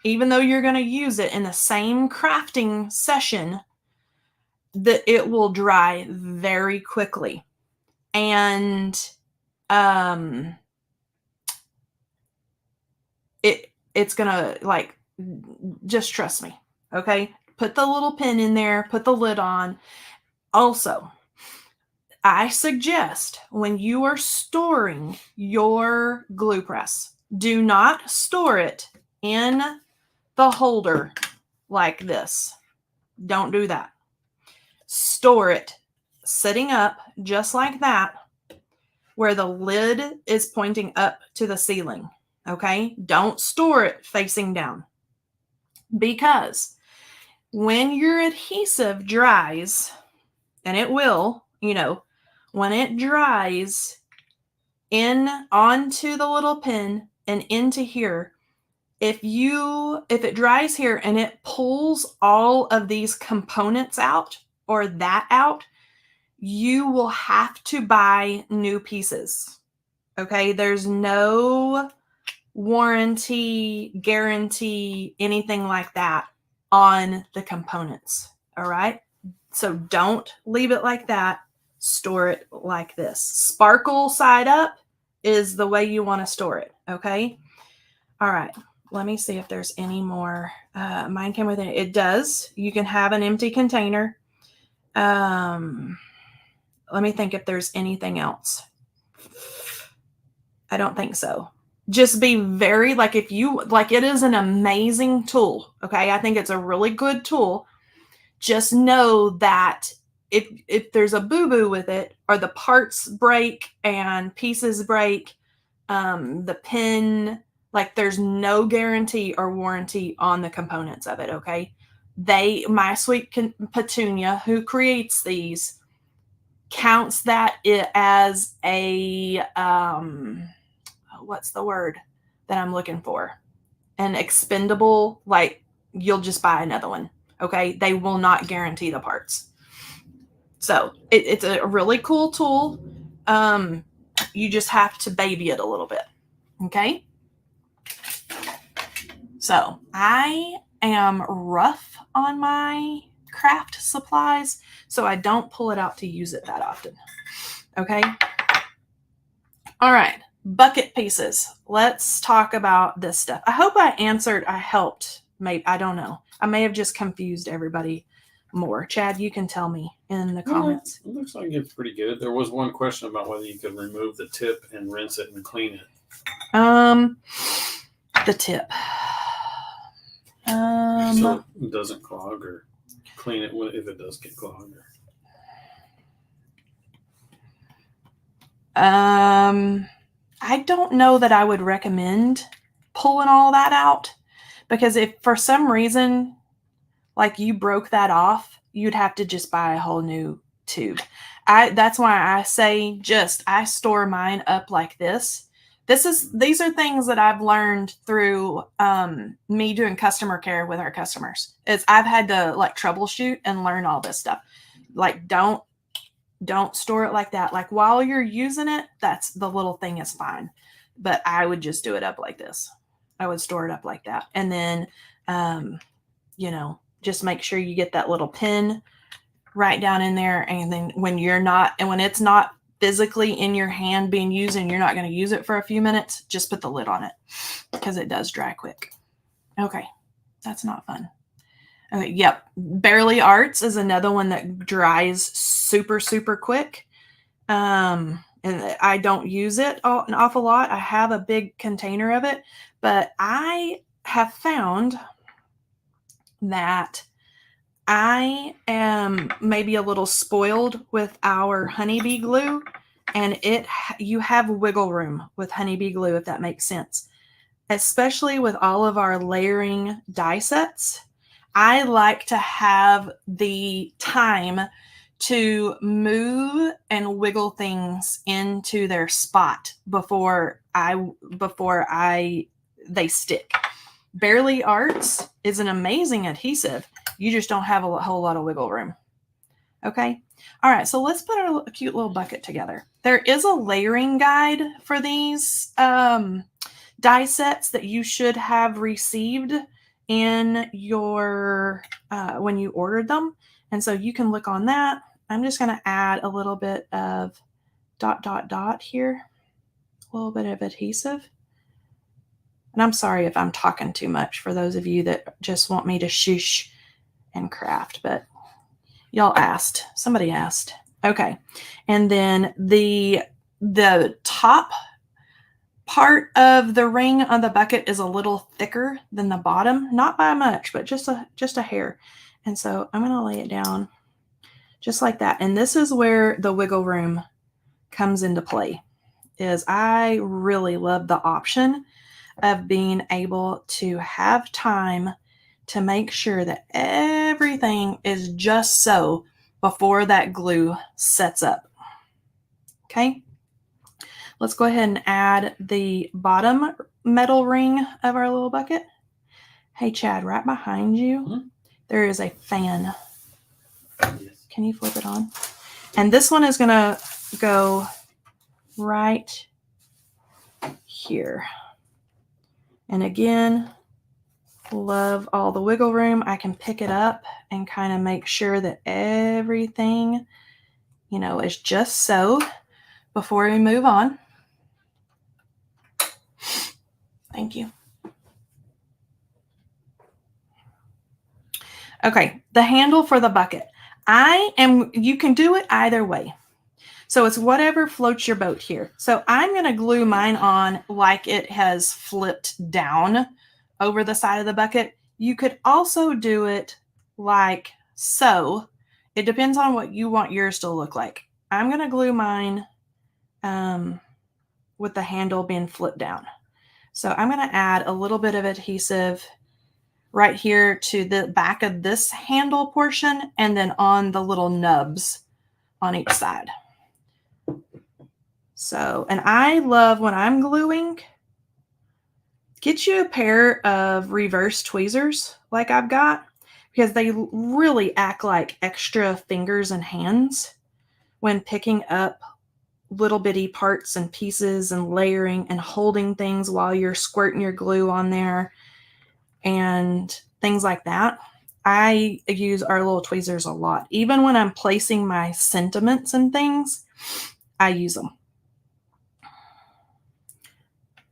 even though you're going to use it in the same crafting session, that it will dry very quickly. And it's going to, like, just trust me. Okay. Put the little pin in there, put the lid on. Also, I suggest when you are storing your glue press, do not store it in the holder like this. Don't do that. Store it sitting up just like that, where the lid is pointing up to the ceiling. Okay? Don't store it facing down. Because when your adhesive dries, and it will, when it dries in onto the little pin and into here, if it dries here and it pulls all of these components out or that out, you will have to buy new pieces. Okay? There's no warranty, guarantee, anything like that on the components. All right? So don't leave it like that. Store it like this. Sparkle side up is the way you want to store it. Okay? All right. Let me see if there's any more. Mine came with it. It does. You can have an empty container. Let me think if there's anything else. I don't think so. Just be very, it is an amazing tool. Okay. I think it's a really good tool. Just know that if there's a boo-boo with it, or the parts break and pieces break, the pin, there's no guarantee or warranty on the components of it. Okay. My sweet Petunia, who creates these, counts that as a, what's the word that I'm looking for? An expendable, you'll just buy another one. Okay. They will not guarantee the parts. So it's a really cool tool. You just have to baby it a little bit. Okay. So I am rough on my craft supplies, so I don't pull it out to use it that often. Okay. All right. bucket pieces. Let's talk about this stuff. I hope I answered, I helped. Maybe, I don't know. I may have just confused everybody more. Chad, you can tell me in the comments. It looks like it's pretty good. There was one question about whether you could remove the tip and rinse it and clean it. The tip. So it doesn't clog, or clean it if it does get clogged. I don't know that I would recommend pulling all that out, because if for some reason, like you broke that off, you'd have to just buy a whole new tube. That's why I say I store mine up like this. These are things that I've learned through me doing customer care with our customers. I've had to like troubleshoot and learn all this stuff. Like don't store it like that. Like while you're using it, that's the little thing is fine. But I would just do it up like this. I would store it up like that. And then, just make sure you get that little pin right down in there. And then when it's not physically in your hand being used and you're not going to use it for a few minutes, just put the lid on it because it does dry quick. Okay. That's not fun. Okay. Yep. Barely Arts is another one that dries super, super quick. And I don't use it an awful lot. I have a big container of it, but I have found that I am maybe a little spoiled with our honeybee glue, and you have wiggle room with honeybee glue, if that makes sense. Especially with all of our layering die sets, I like to have the time to move and wiggle things into their spot before they stick. Barely Arts is an amazing adhesive. You just don't have a whole lot of wiggle room. Okay. All right. So let's put a cute little bucket together. There is a layering guide for these die sets that you should have received in your when you ordered them. And so you can look on that. I'm just going to add a little bit of ... here, a little bit of adhesive. And I'm sorry if I'm talking too much for those of you that just want me to shush and craft, but y'all asked. Somebody asked. Okay. And then the top part of the ring on the bucket is a little thicker than the bottom, not by much, but just a hair. And so I'm going to lay it down just like that. And this is where the wiggle room comes into play. I really love the option of being able to have time to make sure that everything is just so before that glue sets up. Okay. Let's go ahead and add the bottom metal ring of our little bucket. Hey, Chad, right behind you, there is a fan. Yes. Can you flip it on? And this one is going to go right here. And again, love all the wiggle room. I can pick it up and kind of make sure that everything, is just so before we move on. Thank you. Okay, the handle for the bucket. You can do it either way. So it's whatever floats your boat here. So I'm going to glue mine on like it has flipped down over the side of the bucket. You could also do it like so. It depends on what you want yours to look like. I'm going to glue mine with the handle being flipped down. So I'm going to add a little bit of adhesive right here to the back of this handle portion and then on the little nubs on each side. So, and I love when I'm gluing, get you a pair of reverse tweezers like I've got, because they really act like extra fingers and hands when picking up little bitty parts and pieces and layering and holding things while you're squirting your glue on there and things like that. I use our little tweezers a lot. Even when I'm placing my sentiments and things, I use them.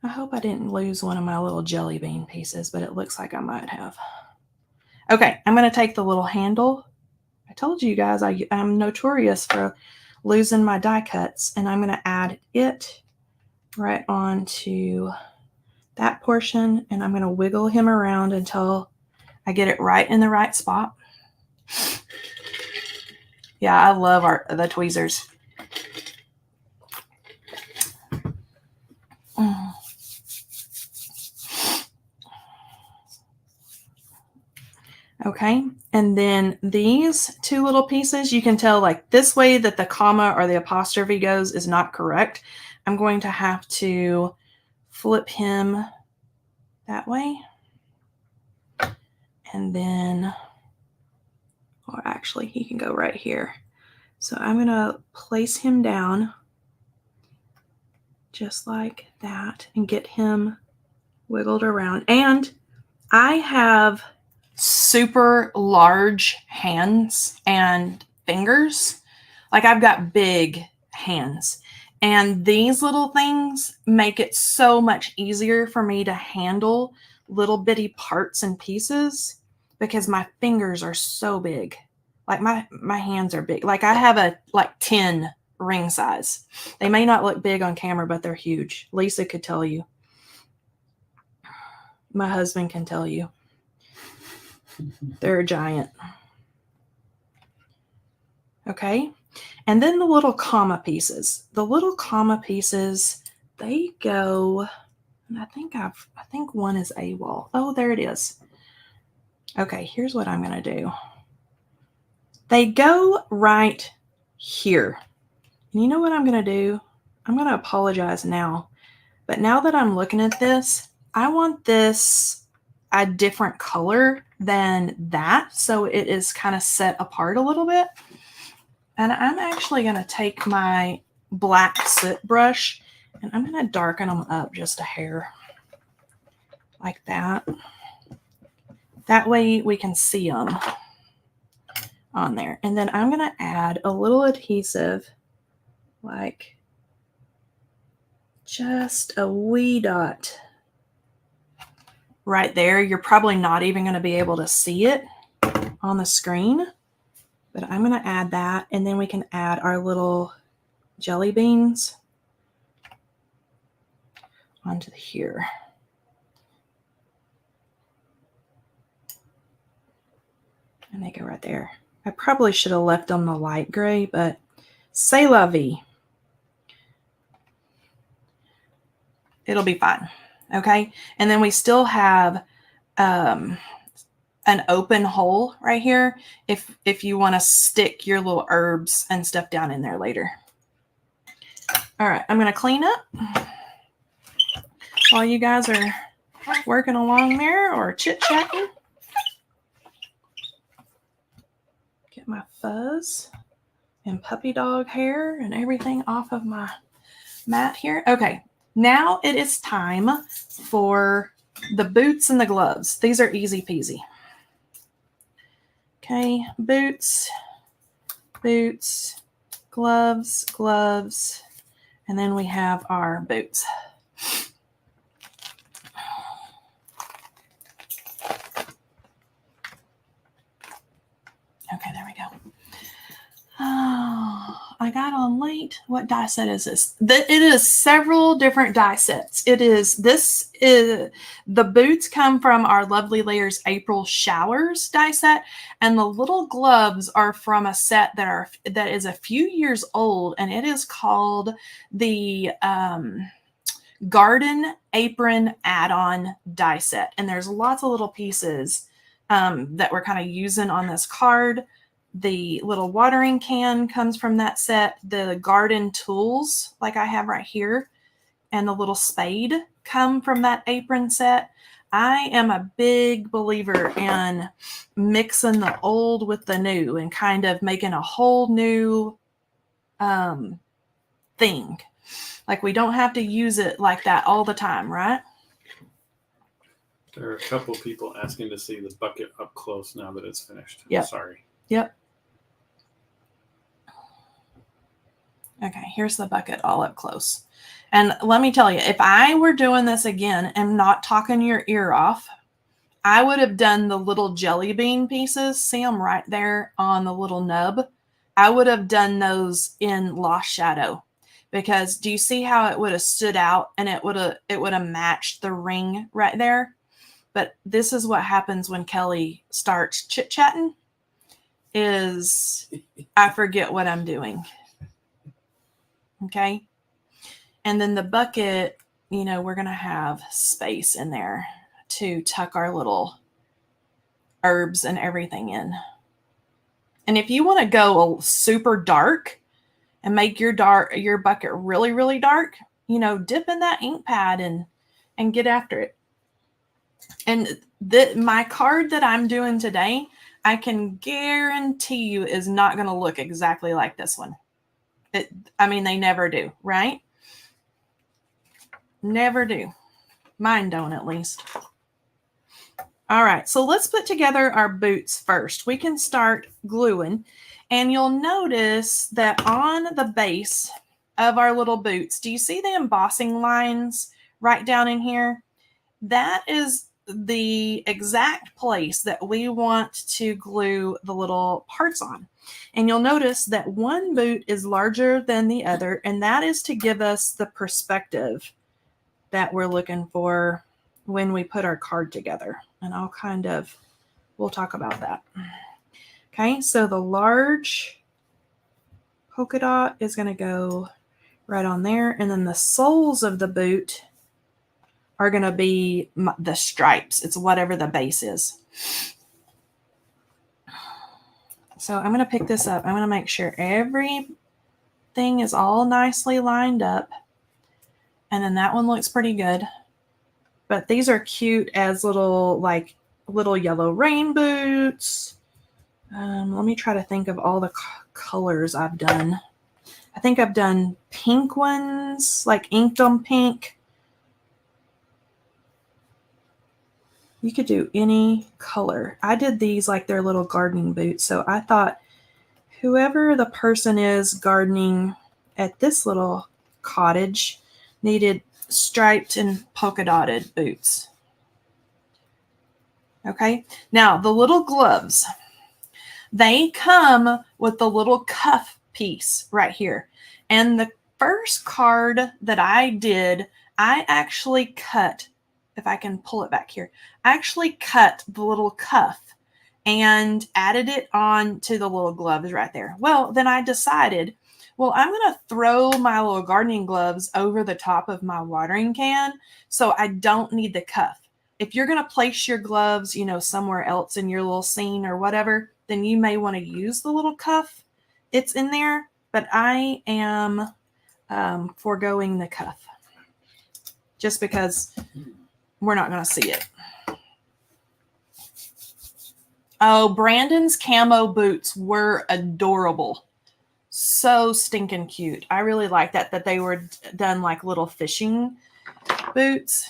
I hope I didn't lose one of my little jelly bean pieces, but it looks like I might have. Okay, I'm going to take the little handle. I told you guys I'm notorious for losing my die cuts, and I'm going to add it right onto that portion, and I'm going to wiggle him around until I get it right in the right spot. Yeah, I love the tweezers. Okay, and then these two little pieces, you can tell like this way that the comma or the apostrophe goes is not correct. I'm going to have to flip him that way. And then, or actually he can go right here. So I'm going to place him down just like that and get him wiggled around. And I have super large hands and fingers. Like I've got big hands. And these little things make it so much easier for me to handle little bitty parts and pieces because my fingers are so big. Like my hands are big. Like I have a like 10 ring size. They may not look big on camera, but they're huge. Lisa could tell you. My husband can tell you. They're a giant. Okay. And then the little comma pieces. The little comma pieces, they go, and I think one is AWOL. Oh, there it is. Okay, here's what I'm going to do. They go right here. And you know what I'm going to do? I'm going to apologize now. But now that I'm looking at this, I want this a different color than that. So it is kind of set apart a little bit. And I'm actually going to take my black soot brush and I'm going to darken them up just a hair like that. That way we can see them on there. And then I'm going to add a little adhesive, like just a wee dot right there. You're probably not even going to be able to see it on the screen. But I'm going to add that, and then we can add our little jelly beans onto here. And they go right there. I probably should have left them the light gray, but c'est la vie. It'll be fine. Okay. And then we still have an open hole right here if you want to stick your little herbs and stuff down in there later. All right, I'm going to clean up while you guys are working along there or chit-chatting. Get my fuzz and puppy dog hair and everything off of my mat here. Okay, now it is time for the boots and the gloves. These are easy peasy. Okay, boots, gloves, and then we have our boots. Okay, there we go. Oh, I got on late. What die set is this? It is several different die sets. This is the boots come from our Lovely Layers April Showers die set, and the little gloves are from a set that is a few years old, and it is called the Garden Apron Add-on die set. And there's lots of little pieces that we're kind of using on this card. The little watering can comes from that set. The garden tools, like I have right here, and the little spade come from that apron set. I am a big believer in mixing the old with the new and kind of making a whole new thing. Like we don't have to use it like that all the time, right? There are a couple people asking to see the bucket up close now that it's finished. Yep. Sorry. Yep. Okay, here's the bucket all up close. And let me tell you, if I were doing this again and not talking your ear off, I would have done the little jelly bean pieces. See them right there on the little nub? I would have done those in Lost Shadow, because do you see how it would have stood out and it would have matched the ring right there? But this is what happens when Kelley starts chit-chatting, is I forget what I'm doing. Okay? And then the bucket, you know, we're going to have space in there to tuck our little herbs and everything in. And if you want to go super dark and make your bucket really, really dark, you know, dip in that ink pad and get after it. And my card that I'm doing today, I can guarantee you is not going to look exactly like this one. I mean, they never do, right? Never do. Mine don't, at least. All right, so let's put together our boots first. We can start gluing, and you'll notice that on the base of our little boots, do you see the embossing lines right down in here? That is the exact place that we want to glue the little parts on. And you'll notice that one boot is larger than the other, and that is to give us the perspective that we're looking for when we put our card together. And we'll talk about that. Okay, so the large polka dot is going to go right on there. And then the soles of the boot are going to be the stripes. It's whatever the base is. So I'm going to pick this up. I'm going to make sure everything is all nicely lined up. And then that one looks pretty good. But these are cute as little yellow rain boots. Let me try to think of all the colors I've done. I think I've done pink ones, like inked them pink. You could do any color. I did these like they're little gardening boots. So I thought whoever the person is gardening at this little cottage needed striped and polka dotted boots. Okay, now the little gloves, they come with the little cuff piece right here. And the first card that I did, I actually cut, if I can pull it back here, I actually cut the little cuff and added it on to the little gloves right there. Well, then I decided, well, I'm going to throw my little gardening gloves over the top of my watering can, so I don't need the cuff. If you're going to place your gloves, you know, somewhere else in your little scene or whatever, then you may want to use the little cuff. It's in there, but I am foregoing the cuff just because we're not going to see it. Oh, Brandon's camo boots were adorable. So stinking cute. I really like that they were done like little fishing boots.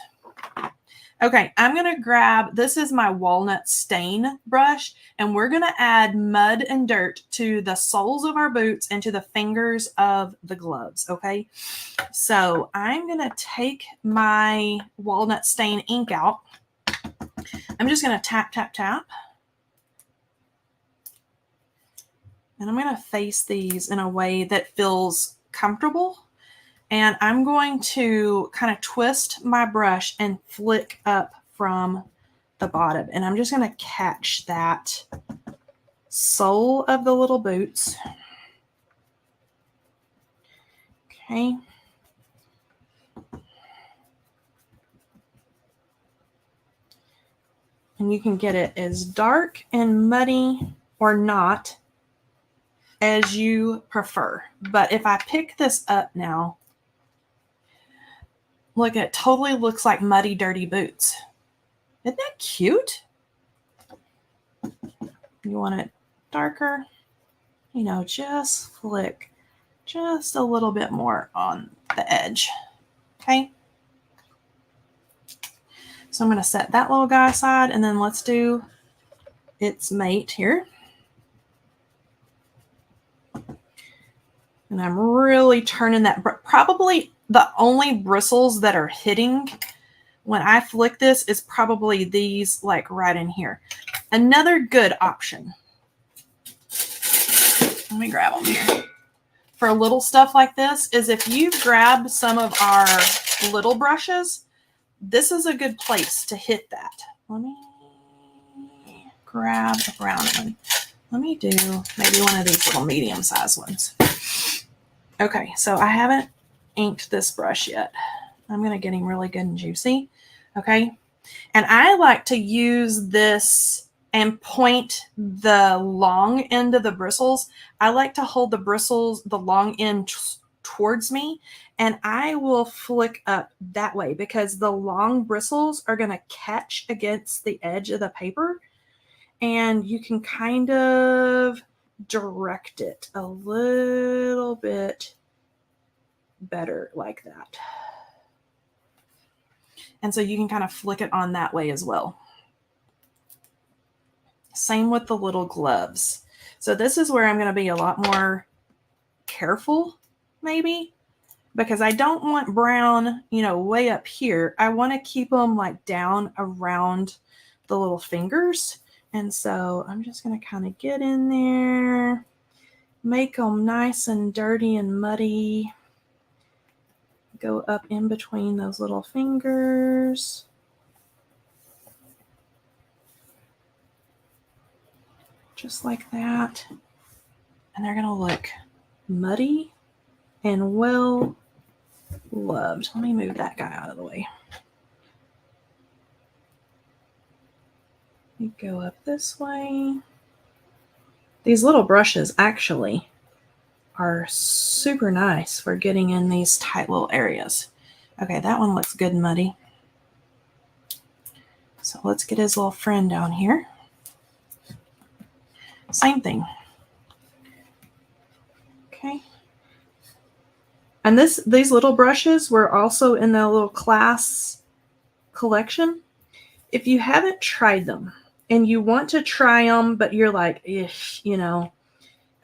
Okay, I'm going to grab, this is my walnut stain brush, and we're going to add mud and dirt to the soles of our boots and to the fingers of the gloves, okay? So I'm going to take my walnut stain ink out. I'm just going to tap, tap, tap. And I'm going to face these in a way that feels comfortable. And I'm going to kind of twist my brush and flick up from the bottom. And I'm just going to catch that sole of the little boots. Okay. And you can get it as dark and muddy or not as you prefer. But if I pick this up now, look, it totally looks like muddy, dirty boots. Isn't that cute? You want it darker? You know, just flick just a little bit more on the edge. Okay. So I'm going to set that little guy aside, and then let's do its mate here. And I'm really turning that, probably the only bristles that are hitting when I flick this is probably these, like right in here. Another good option. Let me grab them here. For little stuff like this is if you grab some of our little brushes, this is a good place to hit that. Let me grab a brown one. Let me do maybe one of these little medium-sized ones. Okay, so I haven't inked this brush yet. I'm going to get him really good and juicy. Okay, and I like to use this and point the long end of the bristles. I like to hold the bristles, the long end towards me, and I will flick up that way because the long bristles are going to catch against the edge of the paper, and you can kind of direct it a little bit better like that. And so you can kind of flick it on that way as well. Same with the little gloves. So this is where I'm going to be a lot more careful, maybe, because I don't want brown, you know, way up here. I want to keep them like down around the little fingers. And so I'm just going to kind of get in there, make them nice and dirty and muddy. Go up in between those little fingers. Just like that. And they're going to look muddy and well loved. Let me move that guy out of the way. You go up this way. These little brushes actually are super nice for getting in these tight little areas. Okay, that one looks good and muddy. So let's get his little friend down here. Same thing. Okay. And these little brushes were also in the little class collection. If you haven't tried them and you want to try them, but you're like, ish, you know,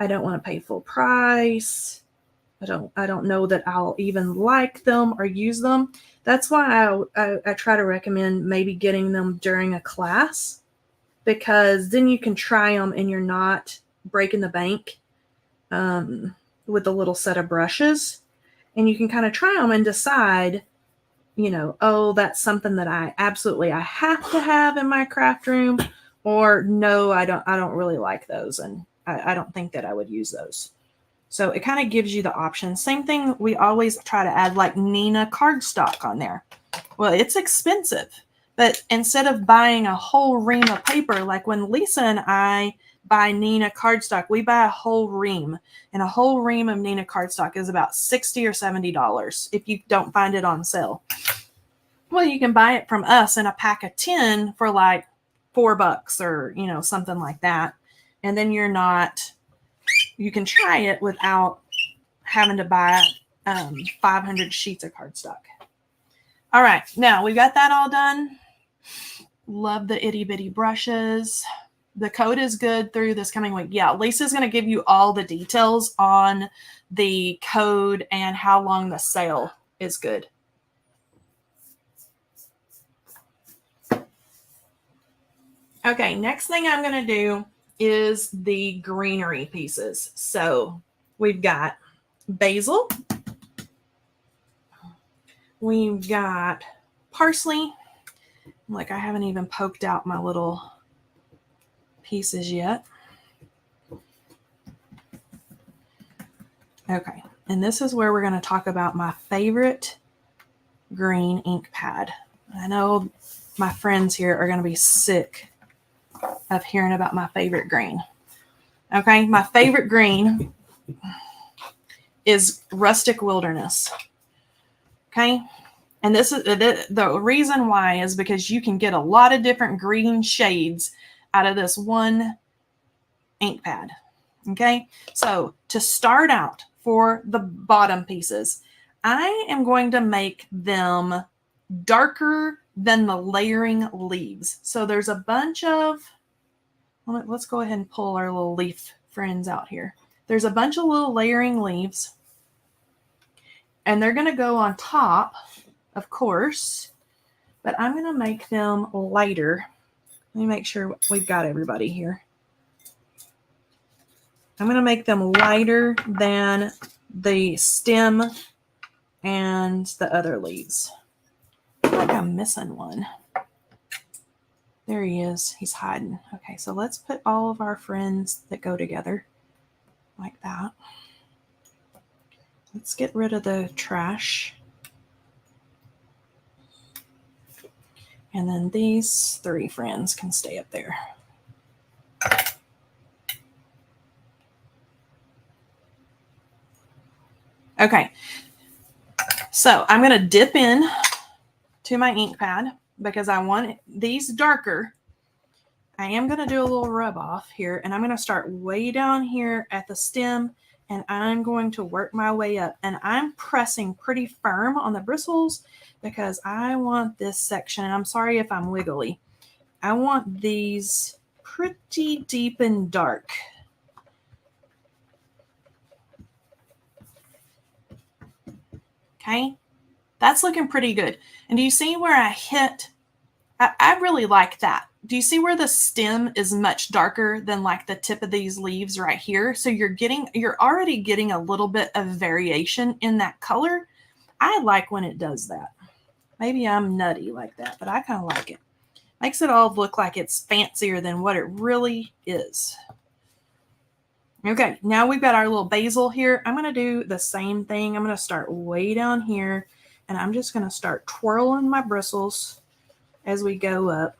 I don't want to pay full price. I don't know that I'll even like them or use them. That's why I try to recommend maybe getting them during a class, because then you can try them and you're not breaking the bank with a little set of brushes. And you can kind of try them and decide, you know, oh, that's something that I have to have in my craft room, or no, I don't really like those, and I don't think that I would use those. So it kind of gives you the option. Same thing, we always try to add like Nina cardstock on there. Well, it's expensive, but instead of buying a whole ream of paper, like when Lisa and I buy Nina cardstock, we buy a whole ream, and a whole ream of Nina cardstock is about $60 or $70 if you don't find it on sale. Well, you can buy it from us in a pack of 10 for like $4 or, you know, something like that. And then you can try it without having to buy 500 sheets of cardstock. All right, now we've got that all done. Love the itty bitty brushes. The code is good through this coming week. Yeah, Lisa's going to give you all the details on the code and how long the sale is good. Okay, next thing I'm going to do is the greenery pieces. So we've got basil. We've got parsley. Like, I haven't even poked out my little pieces yet. Okay, and this is where we're going to talk about my favorite green ink pad. I know my friends here are going to be sick of hearing about my favorite green. Okay, my favorite green is Rustic Wilderness. Okay, and this is the reason why is because you can get a lot of different green shades out of this one ink pad. Okay, so to start out for the bottom pieces, I am going to make them darker than the layering leaves. So there's a bunch of, let's go ahead and pull our little leaf friends out here. There's a bunch of little layering leaves. And they're going to go on top, of course, but I'm going to make them lighter. Let me make sure we've got everybody here. I'm going to make them lighter than the stem and the other leaves. I feel like I'm missing one. There he is. He's hiding. Okay, so let's put all of our friends that go together like that. Let's get rid of the trash. And then these 3 friends can stay up there. Okay, so I'm going to dip in to my ink pad because I want these darker. I am going to do a little rub off here, and I'm going to start way down here at the stem, and I'm going to work my way up. And I'm pressing pretty firm on the bristles because I want this section, and I'm sorry if I'm wiggly, I want these pretty deep and dark. Okay, that's looking pretty good. And do you see where I hit? I really like that. Do you see where the stem is much darker than like the tip of these leaves right here? So you're already getting a little bit of variation in that color. I like when it does that. Maybe I'm nutty like that, but I kind of like it. Makes it all look like it's fancier than what it really is. Okay, now we've got our little basil here. I'm going to do the same thing. I'm going to start way down here, and I'm just going to start twirling my bristles as we go up.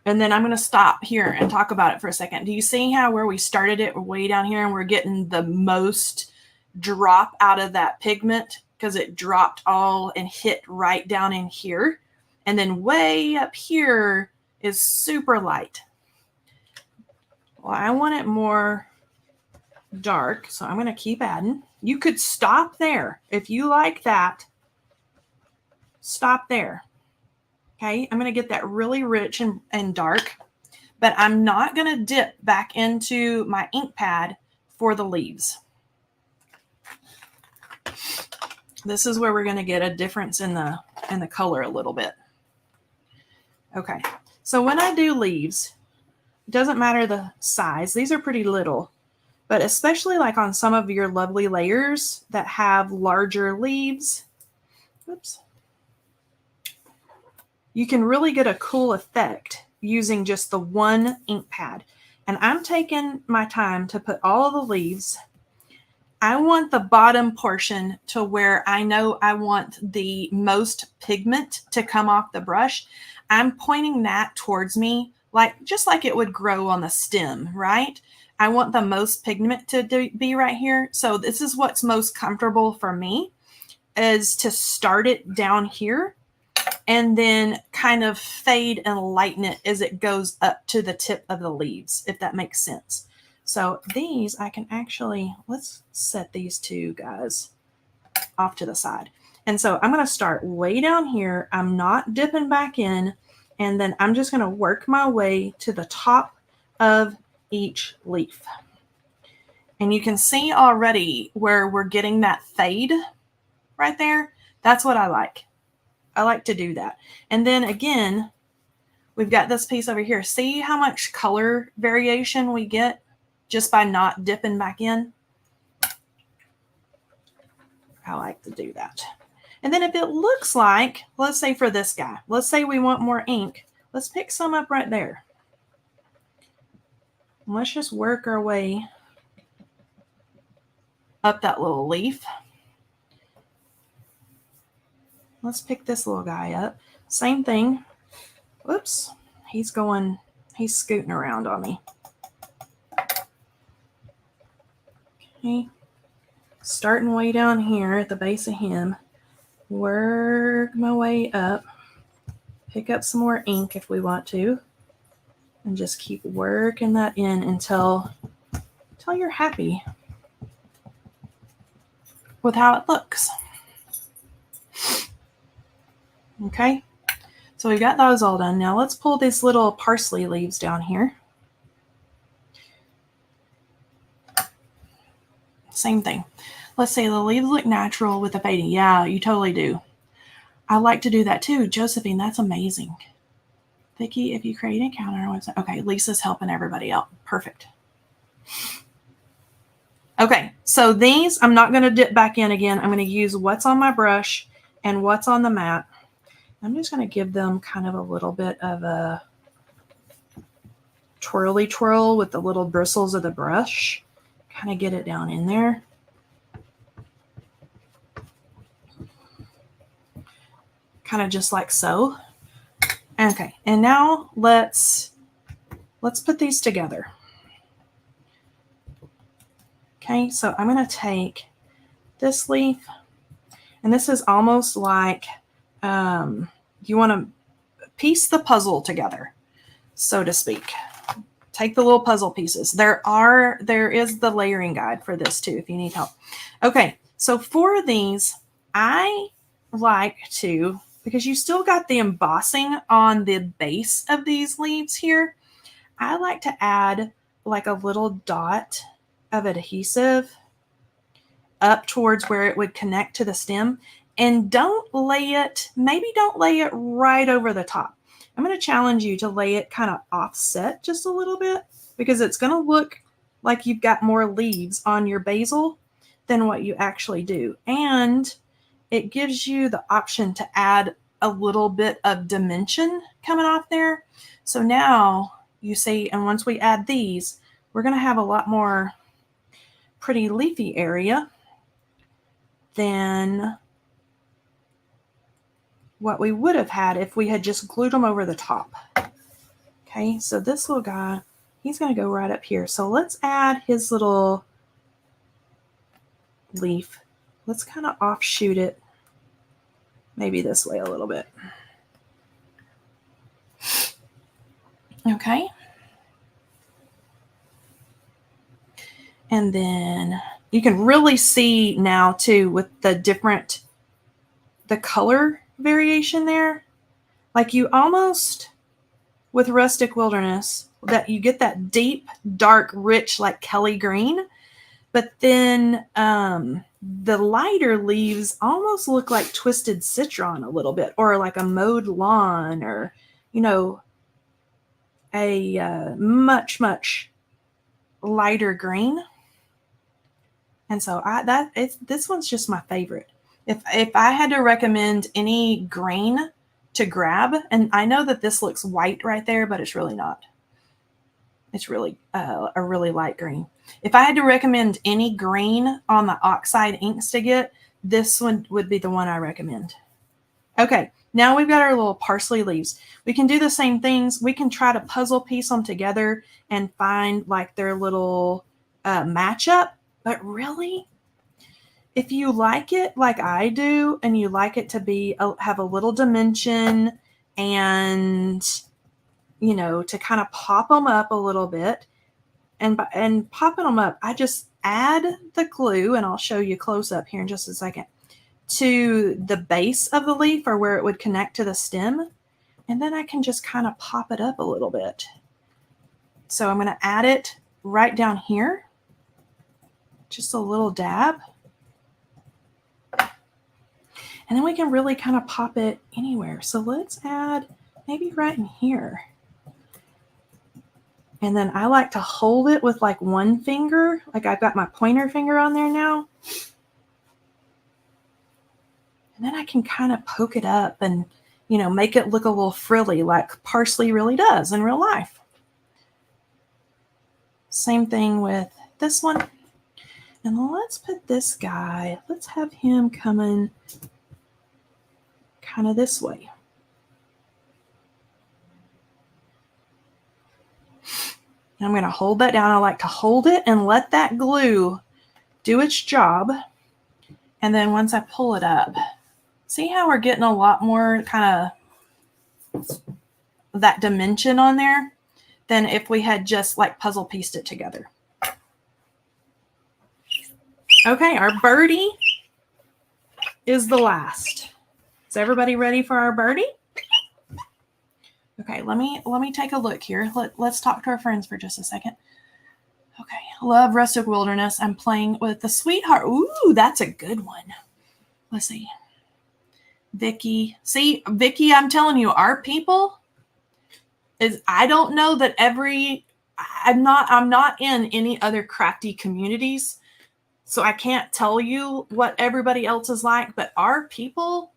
And then I'm going to stop here and talk about it for a second. Do you see how where we started it way down here and we're getting the most drop out of that pigment because it dropped all and hit right down in here. And then way up here is super light. Well, I want it more dark, so I'm going to keep adding. You could stop there. If you like that, stop there. Okay, I'm going to get that really rich and dark, but I'm not going to dip back into my ink pad for the leaves. This is where we're going to get a difference in the color a little bit. Okay, so when I do leaves, it doesn't matter the size. These are pretty little, but especially like on some of your lovely layers that have larger leaves, oops, you can really get a cool effect using just the one ink pad. And I'm taking my time to put all the leaves. I want the bottom portion to where I know I want the most pigment to come off the brush. I'm pointing that towards me, just like it would grow on the stem, right? I want the most pigment to be right here. So this is what's most comfortable for me, is to start it down here and then kind of fade and lighten it as it goes up to the tip of the leaves, if that makes sense. So these I can actually, let's set these 2 guys off to the side. And so I'm going to start way down here. I'm not dipping back in. And then I'm just going to work my way to the top of each leaf. And you can see already where we're getting that fade right there. That's what I like. I like to do that. And then again, we've got this piece over here. See how much color variation we get just by not dipping back in? I like to do that. And then if it looks like, let's say for this guy, let's say we want more ink, let's pick some up right there. And let's just work our way up that little leaf. Let's pick this little guy up. Same thing. Whoops. He's scooting around on me. Okay. Starting way down here at the base of him. Work my way up. Pick up some more ink if we want to. And just keep working that in until you're happy with how it looks. Okay, so we've got those all done. Now let's pull these little parsley leaves down here. Same thing. Let's see, the leaves look natural with the fading. Yeah, you totally do. I like to do that too. Josephine, that's amazing. Vicki, if you create an account on our website. Okay, Lisa's helping everybody out. Perfect. Okay, so these, I'm not going to dip back in again. I'm going to use what's on my brush and what's on the mat. I'm just going to give them kind of a little bit of a twirly twirl with the little bristles of the brush. Kind of get it down in there. Kind of just like so. Okay, and now let's put these together. Okay, so I'm going to take this leaf, and this is almost like you want to piece the puzzle together, so to speak. Take the little puzzle pieces. There is the layering guide for this too, if you need help. Okay, so for these, I like to, because you still got the embossing on the base of these leaves here, I like to add like a little dot of adhesive up towards where it would connect to the stem. And don't lay it right over the top. I'm going to challenge you to lay it kind of offset just a little bit, because it's going to look like you've got more leaves on your basil than what you actually do. And it gives you the option to add a little bit of dimension coming off there. So now you see, and once we add these, we're going to have a lot more pretty leafy area than what we would have had if we had just glued them over the top. Okay, so this little guy, he's going to go right up here. So let's add his little leaf. Let's kind of offshoot it, maybe this way a little bit. Okay. And then you can really see now too with the color variation there. Like you almost, with Rustic Wilderness, that you get that deep, dark, rich, like Kelley green. But then the lighter leaves almost look like twisted citron a little bit, or like a mowed lawn, or, you know, a much, much lighter green. And so this one's just my favorite. If I had to recommend any green to grab, and I know that this looks white right there, but it's really not. It's really a really light green. If I had to recommend any green on the oxide inks to get, this one would be the one I recommend. Okay, now we've got our little parsley leaves. We can do the same things. We can try to puzzle piece them together and find like their little matchup. But really, if you like it like I do, and you like it to be have a little dimension, and you know, to kind of pop them up a little bit, and popping them up, I just add the glue, and I'll show you close up here in just a second, to the base of the leaf, or where it would connect to the stem, and then I can just kind of pop it up a little bit. So I'm going to add it right down here. Just a little dab. And then we can really kind of pop it anywhere. So let's add maybe right in here. And then I like to hold it with like one finger. Like I've got my pointer finger on there now. And then I can kind of poke it up and, you know, make it look a little frilly like parsley really does in real life. Same thing with this one. And let's put this guy, let's have him coming kind of this way. And I'm going to hold that down. I like to hold it and let that glue do its job. And then once I pull it up, see how we're getting a lot more kind of that dimension on there than if we had just like puzzle pieced it together. Okay, our birdie is the last. Is everybody ready for our birdie? Okay, let me take a look here. Let's talk to our friends for just a second. Okay, love Rustic Wilderness. I'm playing with the Sweetheart. Ooh, that's a good one. Let's see. Vicky. See, Vicky, I'm telling you, our people is, I don't know that I'm not in any other crafty communities, so I can't tell you what everybody else is like, but our people,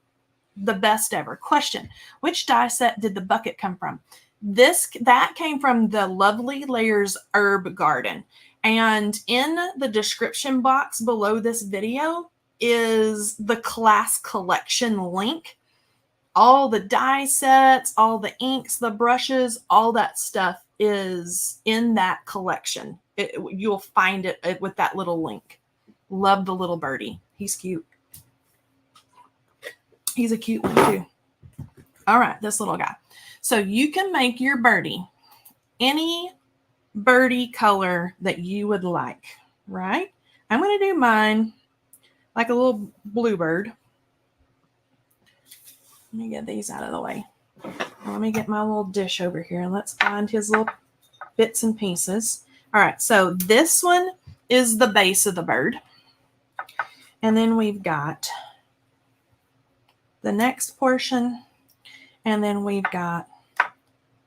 the best ever. Question: which die set did the bucket come from? That came from the Lovely Layers Herb Garden. And in the description box below this video is the class collection link. All the die sets, all the inks, the brushes, all that stuff is in that collection. You'll find it with that little link. Love the little birdie. He's cute. He's a cute one too. All right, this little guy. So you can make your birdie any birdie color that you would like, right? I'm going to do mine like a little bluebird. Let me get these out of the way. Let me get my little dish over here and let's find his little bits and pieces. All right, so this one is the base of the bird. And then we've got the next portion. And then we've got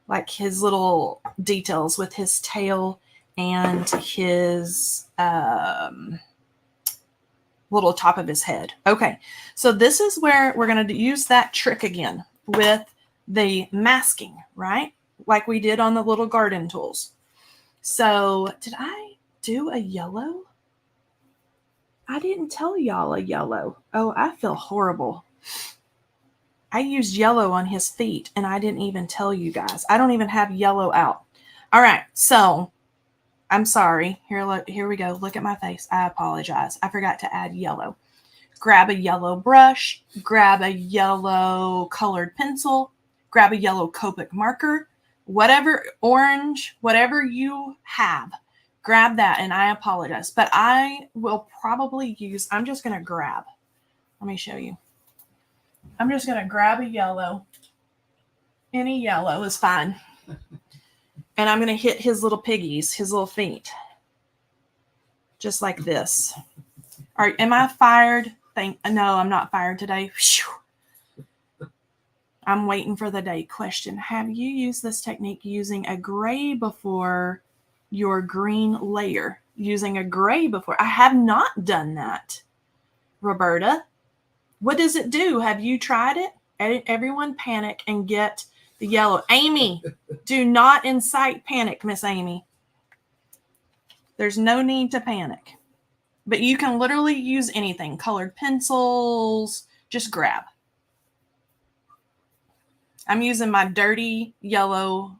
like his little details with his tail and his little top of his head. Okay, so this is where we're going to use that trick again with the masking, right? Like we did on the little garden tools. So did I do a yellow? I didn't tell y'all a yellow. Oh, I feel horrible. I used yellow on his feet and I didn't even tell you guys. I don't even have yellow out. All right, so I'm sorry. Here we go. Look at my face. I apologize. I forgot to add yellow. Grab a yellow brush, grab a yellow colored pencil, grab a yellow Copic marker, whatever, orange, whatever you have, grab that. And I apologize, but I will probably use, I'm just going to grab, let me show you. I'm just going to grab a yellow. Any yellow is fine. And I'm going to hit his little piggies, his little feet. Just like this. All right, am I fired? No, I'm not fired today. Whew. I'm waiting for the day. Question: have you used this technique using a gray before your green layer? Using a gray before? I have not done that. Roberta, what does it do? Have you tried it? Everyone panic and get the yellow. Amy, do not incite panic, Miss Amy. There's no need to panic. But you can literally use anything. Colored pencils, just grab. I'm using my dirty yellow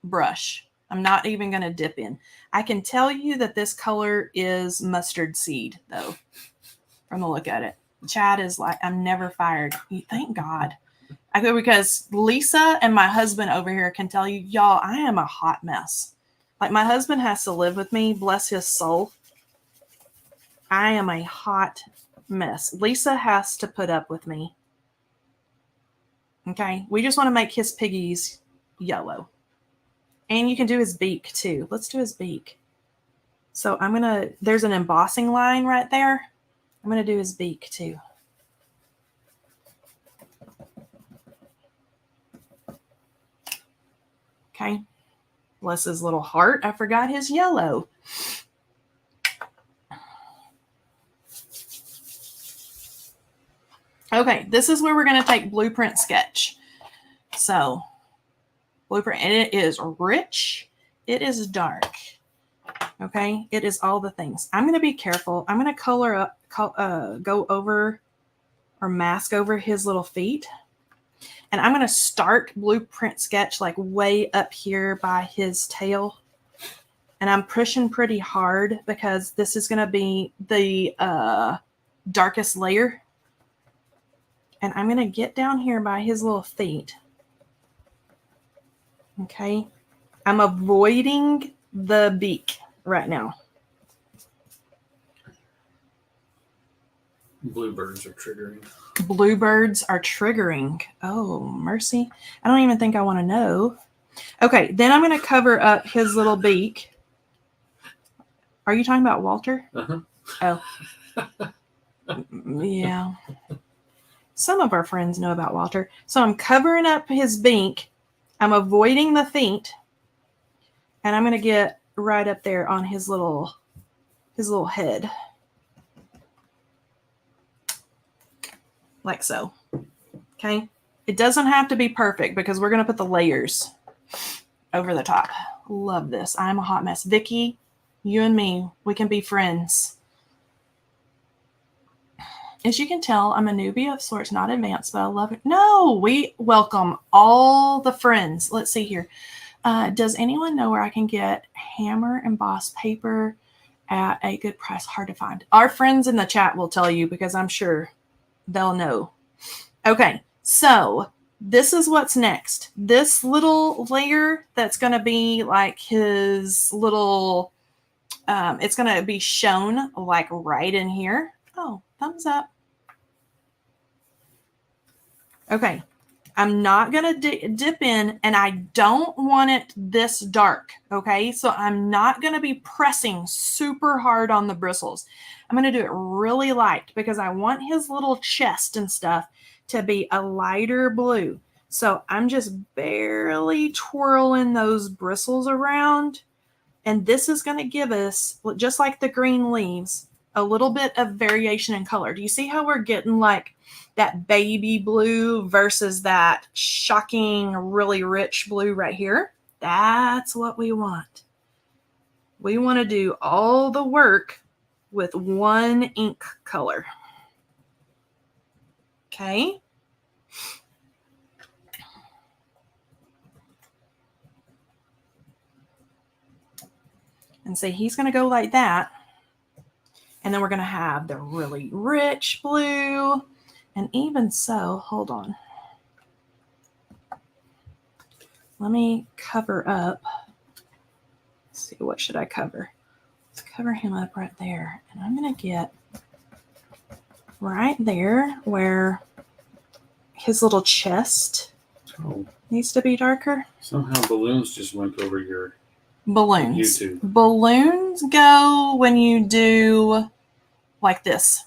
brush. I'm not even going to dip in. I can tell you that this color is mustard seed, though, from the look at it. Chad is like, I'm never fired. Thank God. Because Lisa and my husband over here can tell you, y'all, I am a hot mess. Like, my husband has to live with me, bless his soul. I am a hot mess. Lisa has to put up with me. Okay, we just want to make his piggies yellow. And you can do his beak too. Let's do his beak. So there's an embossing line right there. I'm going to do his beak too. Okay. Bless his little heart. I forgot his yellow. Okay, this is where we're going to take Blueprint Sketch. So, Blueprint, and it is rich. It is dark. Okay, it is all the things. I'm going to be careful. I'm going to color up, go over or mask over his little feet. And I'm going to start Blueprint Sketch like way up here by his tail. And I'm pushing pretty hard because this is going to be the darkest layer. And I'm going to get down here by his little feet. Okay. I'm avoiding the beak right now. Bluebirds are triggering. Bluebirds are triggering. Oh, mercy. I don't even think I want to know. Okay, then I'm going to cover up his little beak. Are you talking about Walter? Uh-huh. Oh. Yeah. Some of our friends know about Walter. So I'm covering up his beak. I'm avoiding the feet. And I'm going to get right up there on his little head. Like so. Okay? It doesn't have to be perfect because we're going to put the layers over the top. Love this. I'm a hot mess. Vicky, you and me, we can be friends. As you can tell, I'm a newbie of sorts, not advanced, but I love it. No, we welcome all the friends. Let's see here. Does anyone know where I can get hammer embossed paper at a good price? Hard to find. Our friends in the chat will tell you because I'm sure they'll know. Okay, so this is what's next. This little layer that's going to be like his little, it's going to be shown like right in here. Oh, thumbs up. Okay, I'm not going to dip in, and I don't want it this dark, okay? So I'm not going to be pressing super hard on the bristles. I'm going to do it really light because I want his little chest and stuff to be a lighter blue. So I'm just barely twirling those bristles around, and this is going to give us, just like the green leaves, a little bit of variation in color. Do you see how we're getting like that baby blue versus that shocking, really rich blue right here? That's what we want. We want to do all the work with one ink color. Okay. And see, he's going to go like that. And then we're going to have the really rich blue. And even so, hold on. Let me cover up. Let's see, what should I cover? Let's cover him up right there. And I'm going to get right there where his little chest needs to be darker. Somehow balloons just went over your balloons. YouTube. Balloons go when you do like this.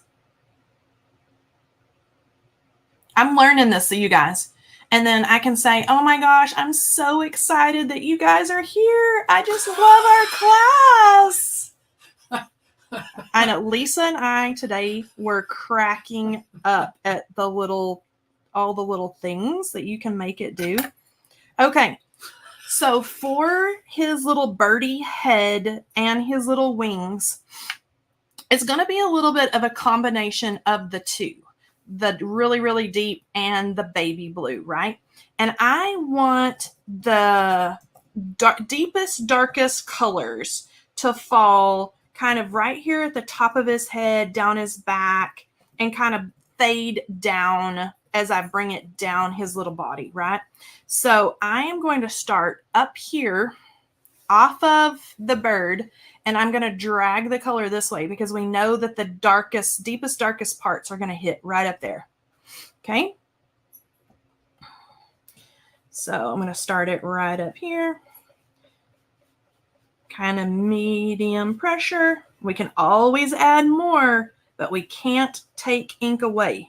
I'm learning this, so you guys. And then I can say, oh my gosh, I'm so excited that you guys are here. I just love our class. I know Lisa and I today were cracking up at all the little things that you can make it do. Okay. So for his little birdie head and his little wings, it's going to be a little bit of a combination of the two. The really, really deep and the baby blue, right? And I want the deepest, darkest colors to fall kind of right here at the top of his head, down his back, and kind of fade down as I bring it down his little body, right? So I am going to start up here off of the bird, and I'm going to drag the color this way because we know that the darkest, deepest, darkest parts are going to hit right up there. Okay. So I'm going to start it right up here. Kind of medium pressure. We can always add more, but we can't take ink away.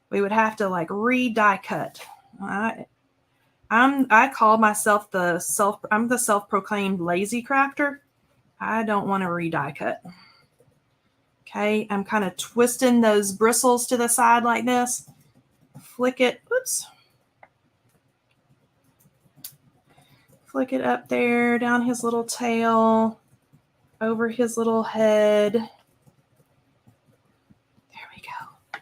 We would have to like re-die cut. I call myself I'm the self-proclaimed lazy crafter. I don't want to re-die cut. Okay, I'm kind of twisting those bristles to the side like this. Flick it, oops. Flick it up there, down his little tail, over his little head. There we go.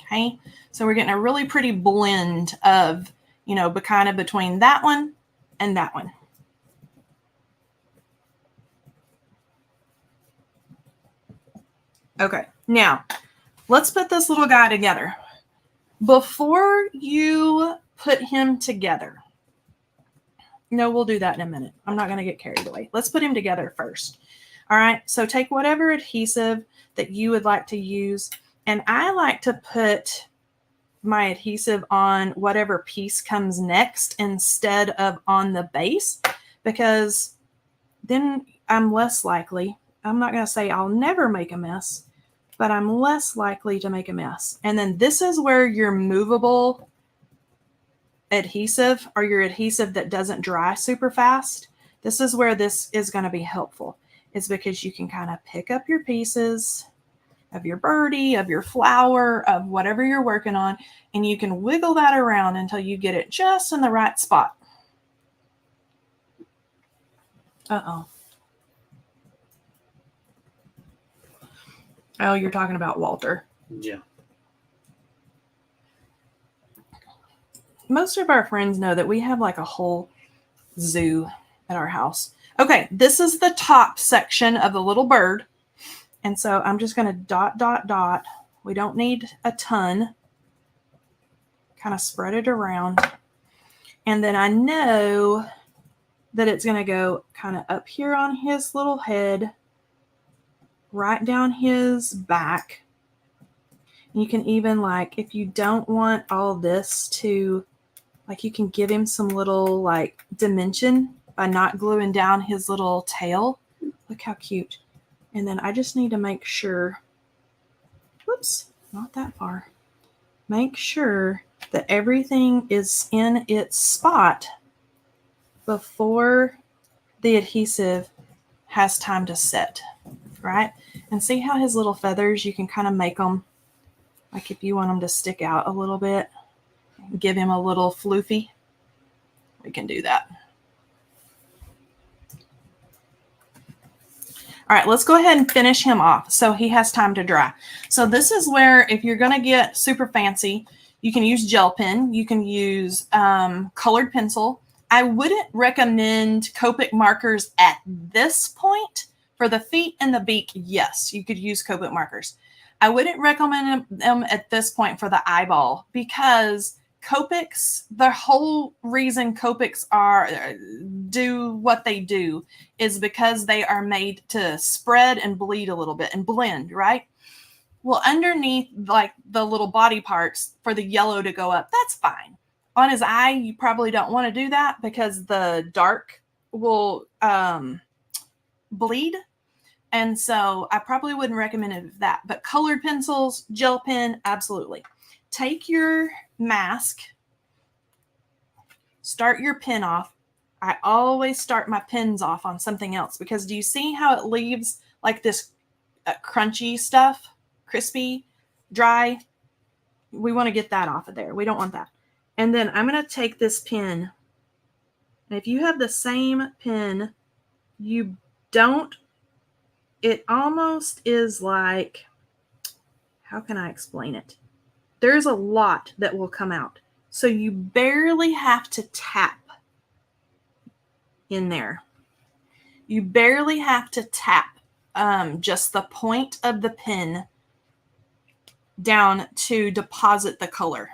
Okay, so we're getting a really pretty blend of, but kind of between that one and that one. Okay, now let's put this little guy together. Before you put him together, we'll do that in a minute. I'm not going to get carried away. Let's put him together first. All right, so take whatever adhesive that you would like to use. And I like to put my adhesive on whatever piece comes next instead of on the base, because then I'm less likely. I'm not going to say I'll never make a mess, but I'm less likely to make a mess. And then this is where your movable adhesive, or your adhesive that doesn't dry super fast, this is where this is going to be helpful. It's because you can kind of pick up your pieces of your birdie, of your flower, of whatever you're working on, and you can wiggle that around until you get it just in the right spot. Uh-oh. Oh, you're talking about Walter. Yeah. Most of our friends know that we have like a whole zoo at our house. Okay, this is the top section of the little bird. And so I'm just going to dot, dot, dot. We don't need a ton. Kind of spread it around. And then I know that it's going to go kind of up here on his little head, right down his back. You can even, like, if you don't want all this to, like, you can give him some little, like, dimension by not gluing down his little tail. Look how cute. And then I just need to make sure, whoops, not that far. Make sure that everything is in its spot before the adhesive has time to set, right? And see how his little feathers, you can kind of make them, like if you want them to stick out a little bit, give him a little floofy, we can do that. All right, let's go ahead and finish him off so he has time to dry. So this is where, if you're going to get super fancy, you can use gel pen. You can use colored pencil. I wouldn't recommend Copic markers at this point. For the feet and the beak, yes, you could use Copic markers. I wouldn't recommend them at this point for the eyeball, because Copics, the whole reason Copics do what they do is because they are made to spread and bleed a little bit and blend, right? Well, underneath, like the little body parts for the yellow to go up, that's fine. On his eye, you probably don't want to do that because the dark will bleed. And so I probably wouldn't recommend it that. But colored pencils, gel pen, absolutely. Take your mask, start your pen off. I always start my pens off on something else, because do you see how it leaves like this crunchy stuff, crispy, dry? We want to get that off of there. We don't want that. And then I'm going to take this pen. And if you have the same pen, you don't, it almost is like, how can I explain it? There's a lot that will come out. So you barely have to tap in there. You barely have to tap just the point of the pen down to deposit the color.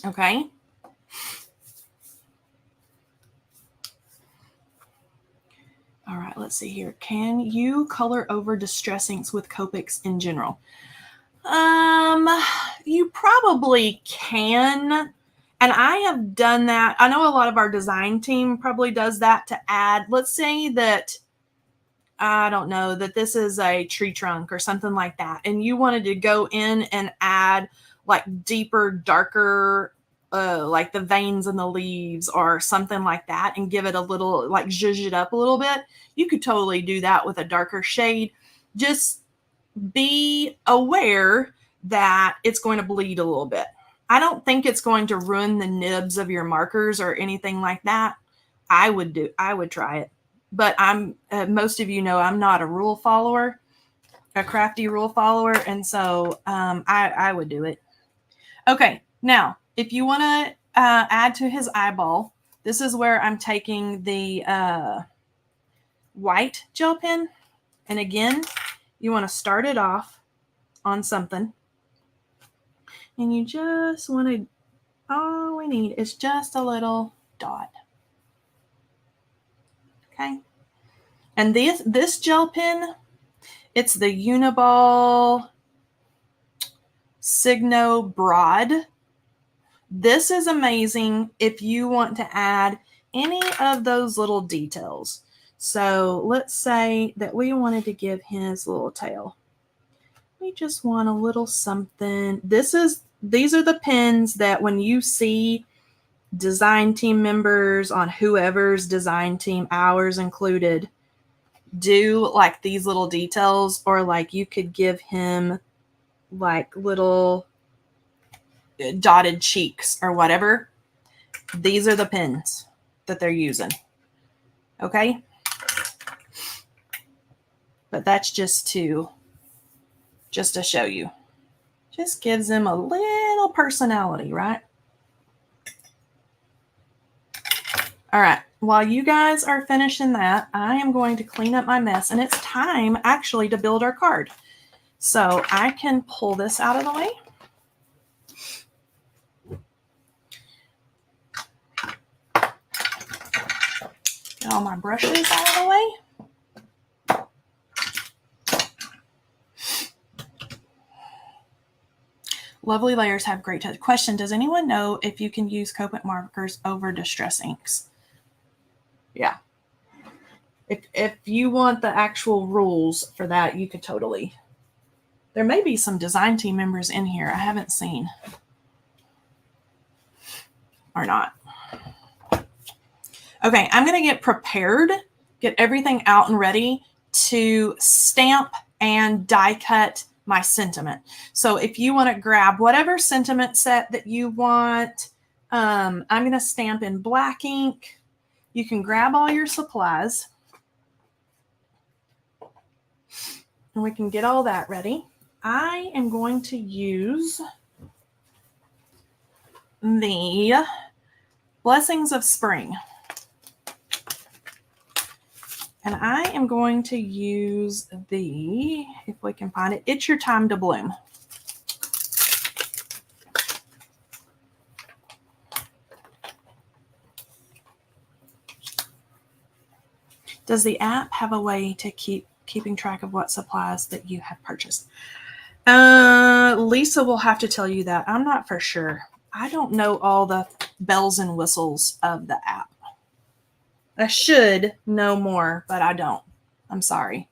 Okay? All right, let's see here. Can you color over distress inks with Copics in general? You probably can. And I have done that. I know a lot of our design team probably does that to add, let's say that, I don't know, that this is a tree trunk or something like that, and you wanted to go in and add like deeper, darker, like the veins in the leaves or something like that, and give it a little, like zhuzh it up a little bit. You could totally do that with a darker shade. Just be aware that it's going to bleed a little bit. I don't think it's going to ruin the nibs of your markers or anything like that. I would try it. But I'm most of you know I'm not a rule follower, a crafty rule follower, and so I would do it. Okay, now if you want to add to his eyeball, this is where I'm taking the white gel pen, and again, you want to start it off on something, and you just want to, all we need is just a little dot. Okay. And this gel pen, it's the Uniball Signo Broad. This is amazing if you want to add any of those little details. So let's say that we wanted to give his little tail. We just want a little something. These are the pins that when you see design team members on whoever's design team, ours included, do like these little details, or like you could give him like little dotted cheeks or whatever. These are the pins that they're using. Okay? But that's just to show you. Just gives them a little personality, right? All right. While you guys are finishing that, I am going to clean up my mess, and it's time actually to build our card. So I can pull this out of the way. Get all my brushes out of the way. Lovely layers have great touch. Question, does anyone know if you can use Copic markers over distress inks? Yeah. If you want the actual rules for that, you could totally. There may be some design team members in here I haven't seen. Or not. Okay, I'm going to get prepared, get everything out and ready to stamp and die cut my sentiment. So if you want to grab whatever sentiment set that you want, I'm going to stamp in black ink. You can grab all your supplies. And we can get all that ready. I am going to use the Blessings of Spring. And I am going to use the, if we can find it, It's Your Time to Bloom. Does the app have a way to keeping track of what supplies that you have purchased? Lisa will have to tell you that. I'm not for sure. I don't know all the bells and whistles of the app. I should know more, but I don't. I'm sorry.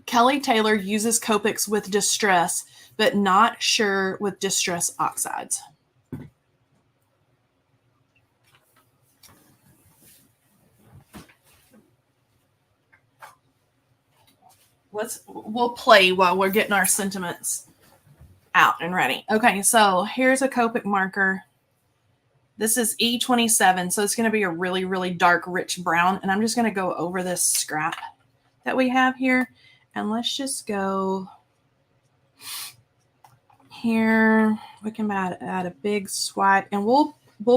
Kelley Taylor uses Copics with distress, but not sure with distress oxides. We'll play while we're getting our sentiments out and ready. Okay, so here's a Copic marker. This is E27, so it's going to be a really, really dark, rich brown. And I'm just going to go over this scrap that we have here. And let's just go here. We can add a big swipe, and we'll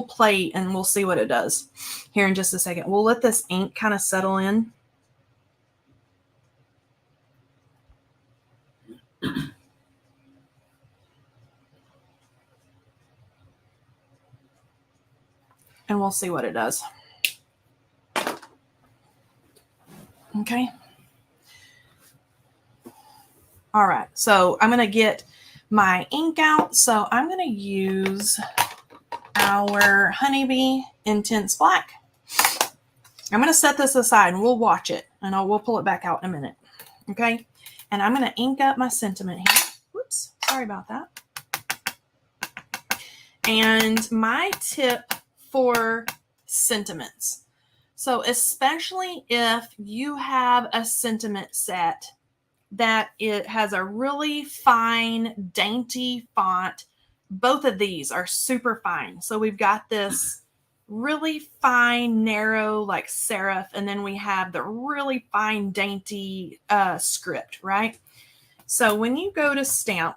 play and we'll see what it does here in just a second. We'll let this ink kind of settle in. And we'll see what it does. Okay. All right. So I'm going to get my ink out. So I'm going to use our Honeybee Intense Black. I'm going to set this aside and we'll watch it, and we'll pull it back out in a minute. Okay. And I'm going to ink up my sentiment here. Whoops. Sorry about that. And my tip for sentiments. So especially if you have a sentiment set that it has a really fine, dainty font, both of these are super fine. So we've got this really fine, narrow, like serif, and then we have the really fine, dainty script, right? So when you go to stamp,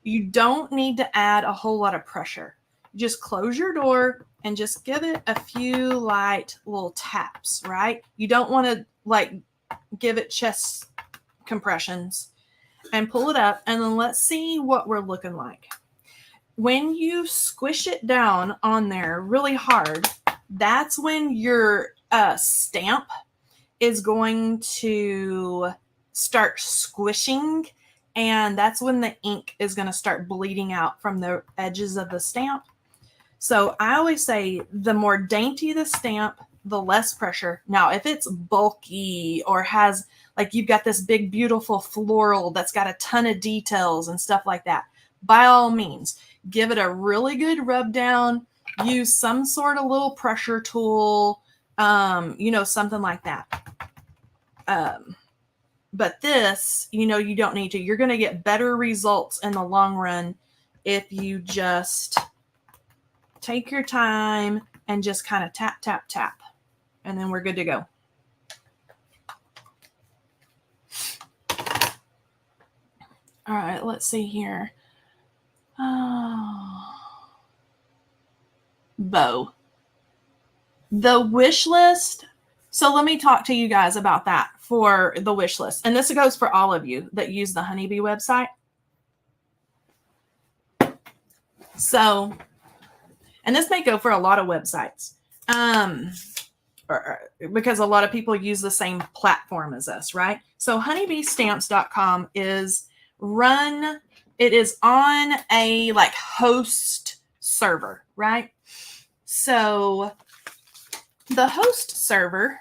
you don't need to add a whole lot of pressure. Just close your door and just give it a few light little taps, right? You don't want to like give it chest compressions, and pull it up, and then let's see what we're looking like. When you squish it down on there really hard, that's when your stamp is going to start squishing, and that's when the ink is going to start bleeding out from the edges of the stamp. So I always say the more dainty the stamp, the less pressure. Now, if it's bulky or has, like, you've got this big, beautiful floral that's got a ton of details and stuff like that, by all means, give it a really good rub down. Use some sort of little pressure tool, something like that. But this, you don't need to. You're going to get better results in the long run if you just take your time and just kind of tap, tap, tap. And then we're good to go. All right, let's see here. Bow. The wish list. So let me talk to you guys about that for the wish list. And this goes for all of you that use the Honeybee website. So, and this may go for a lot of websites. Because a lot of people use the same platform as us, right? So honeybeestamps.com is on a like host server, right? So the host server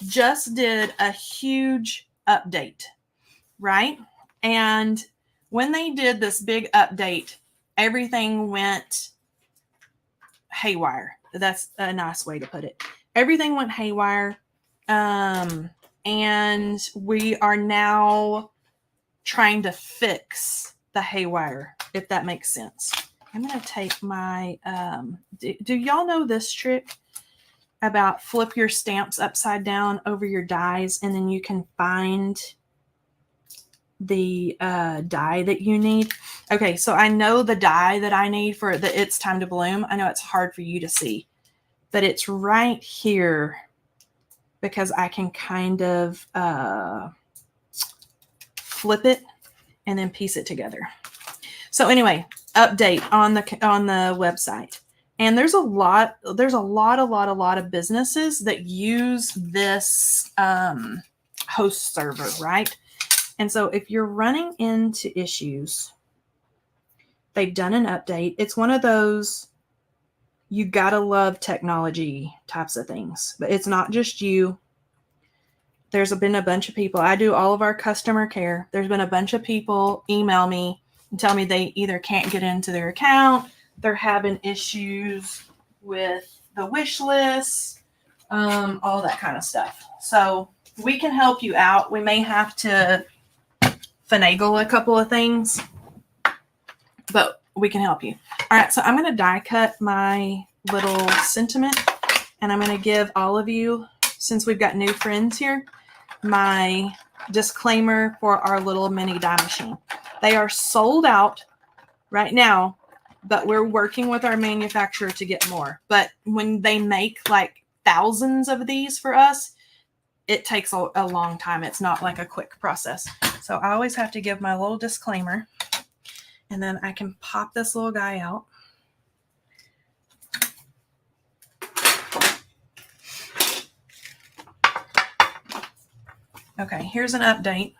just did a huge update, right? And when they did this big update, everything went haywire. That's a nice way to put it. Everything went haywire. And we are now trying to fix the haywire, if that makes sense. I'm going to take my, do y'all know this trick about flip your stamps upside down over your dies and then you can find the die that you need? Okay, so I know the die that I need for the It's Time to Bloom. I know it's hard for you to see, but it's right here because I can kind of flip it and then piece it together. So anyway, update on the website. And there's a lot of businesses that use this host server, right? And so if you're running into issues, they've done an update. It's one of those, you gotta love technology types of things, but it's not just you. There's been a bunch of people. I do all of our customer care. There's been a bunch of people email me and tell me they either can't get into their account, they're having issues with the wish list, all that kind of stuff. So we can help you out. We may have to finagle a couple of things, but we can help you. All right, so I'm going to die cut my little sentiment, and I'm going to give all of you, since we've got new friends here, my disclaimer for our little mini die machine. They are sold out right now, but we're working with our manufacturer to get more. But when they make like thousands of these for us, it takes a long time. It's not like a quick process. So I always have to give my little disclaimer, and then I can pop this little guy out. Okay, here's an update.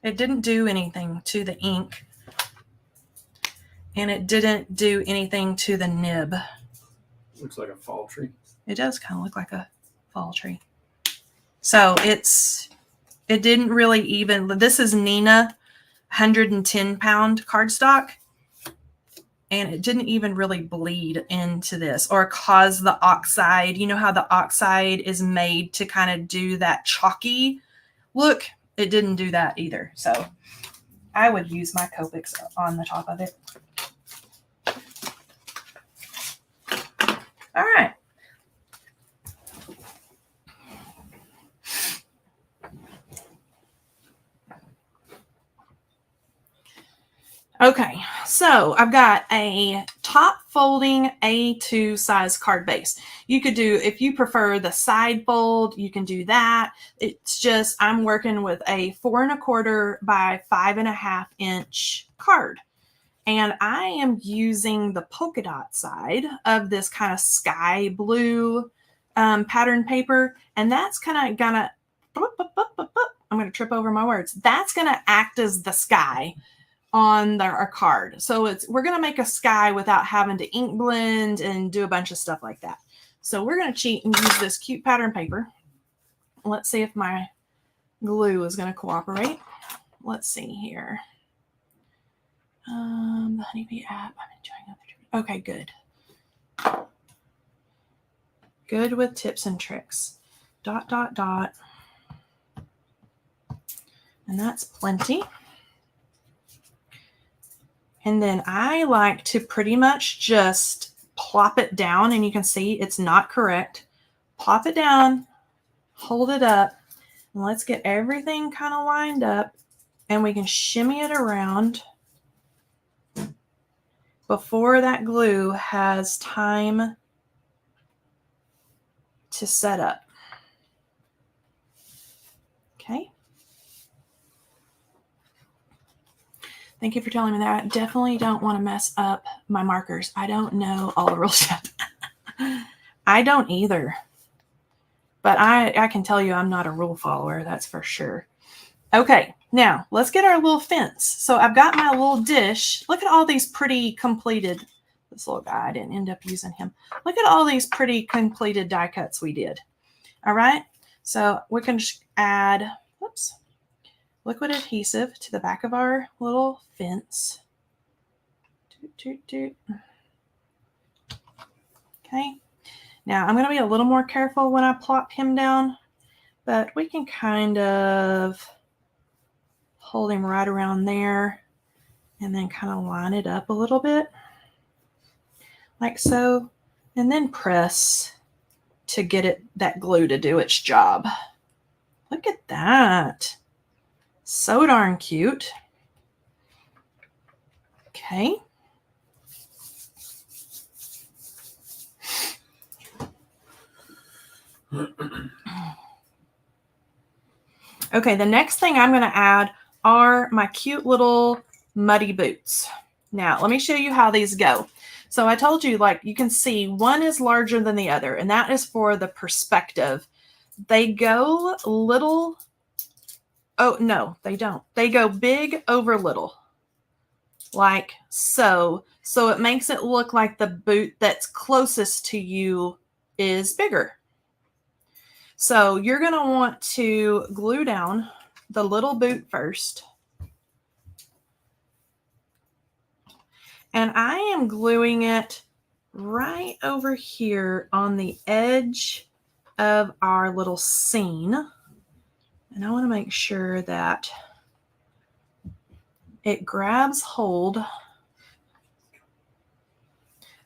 It didn't do anything to the ink, and it didn't do anything to the nib. Looks like a fall tree. It does kind of look like a fall tree. So it didn't really even, this is Nina 110-pound cardstock, and it didn't even really bleed into this or cause the oxide. You know how the oxide is made to kind of do that chalky look? It didn't do that either. So I would use my Copics on the top of it. All right. Okay, so I've got a top folding A2 size card base. You could do, if you prefer the side fold, you can do that. It's just, I'm working with a 4 1/4 by 5.5 inch card. And I am using the polka dot side of this kind of sky blue pattern paper. And that's kind of gonna, I'm going to trip over my words. That's going to act as the sky on our card. So we're going to make a sky without having to ink blend and do a bunch of stuff like that. So we're going to cheat and use this cute pattern paper. Let's see if my glue is going to cooperate. Let's see here. The Honeybee app. I'm enjoying other. Okay, good. Good with tips and tricks. ... And that's plenty. And then I like to pretty much just plop it down, and you can see it's not correct. Plop it down, hold it up, and let's get everything kind of lined up, and we can shimmy it around before that glue has time to set up. Okay. Thank you for telling me that. I definitely don't want to mess up my markers. I don't know all the rules yet. I don't either. But I can tell you I'm not a rule follower, that's for sure. Okay, now let's get our little fence. So I've got my little dish. Look at all these pretty completed, this little guy, I didn't end up using him. Look at all these pretty completed die cuts we did. All right, so we can just add, whoops, liquid adhesive to the back of our little fence. Okay. Now I'm going to be a little more careful when I plop him down, but we can kind of hold him right around there and then kind of line it up a little bit like so, and then press to get that glue to do its job. Look at that. So darn cute. Okay. Okay, the next thing I'm going to add are my cute little muddy boots. Now, let me show you how these go. So I told you, like, you can see one is larger than the other, and that is for the perspective. They go little. Oh, no, they don't. They go big over little, like so. So it makes it look like the boot that's closest to you is bigger. So you're going to want to glue down the little boot first. And I am gluing it right over here on the edge of our little scene. And I want to make sure that it grabs hold.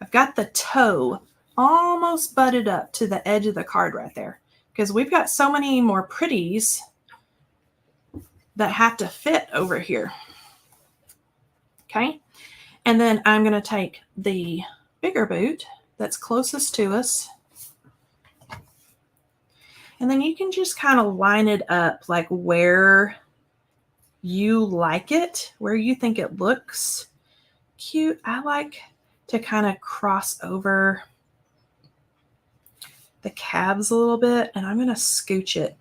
I've got the toe almost butted up to the edge of the card right there, because we've got so many more pretties that have to fit over here. Okay. And then I'm going to take the bigger boot that's closest to us. And then you can just kind of line it up like where you like it, where you think it looks cute. I like to kind of cross over the calves a little bit, and I'm going to scooch it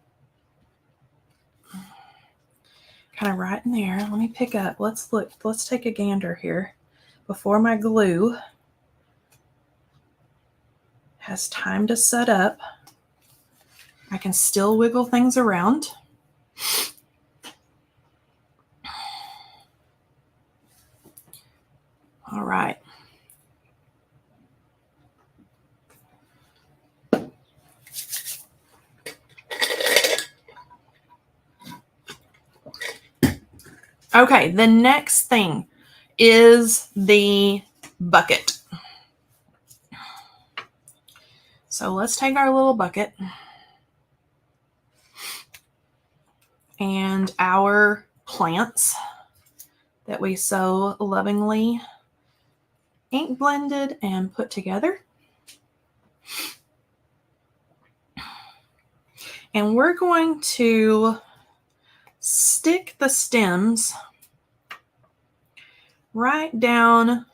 kind of right in there. Let me pick up. Let's look. Let's take a gander here before my glue has time to set up. I can still wiggle things around. All right. Okay, the next thing is the bucket. So let's take our little bucket and our plants that we so lovingly ink blended and put together. And we're going to stick the stems right down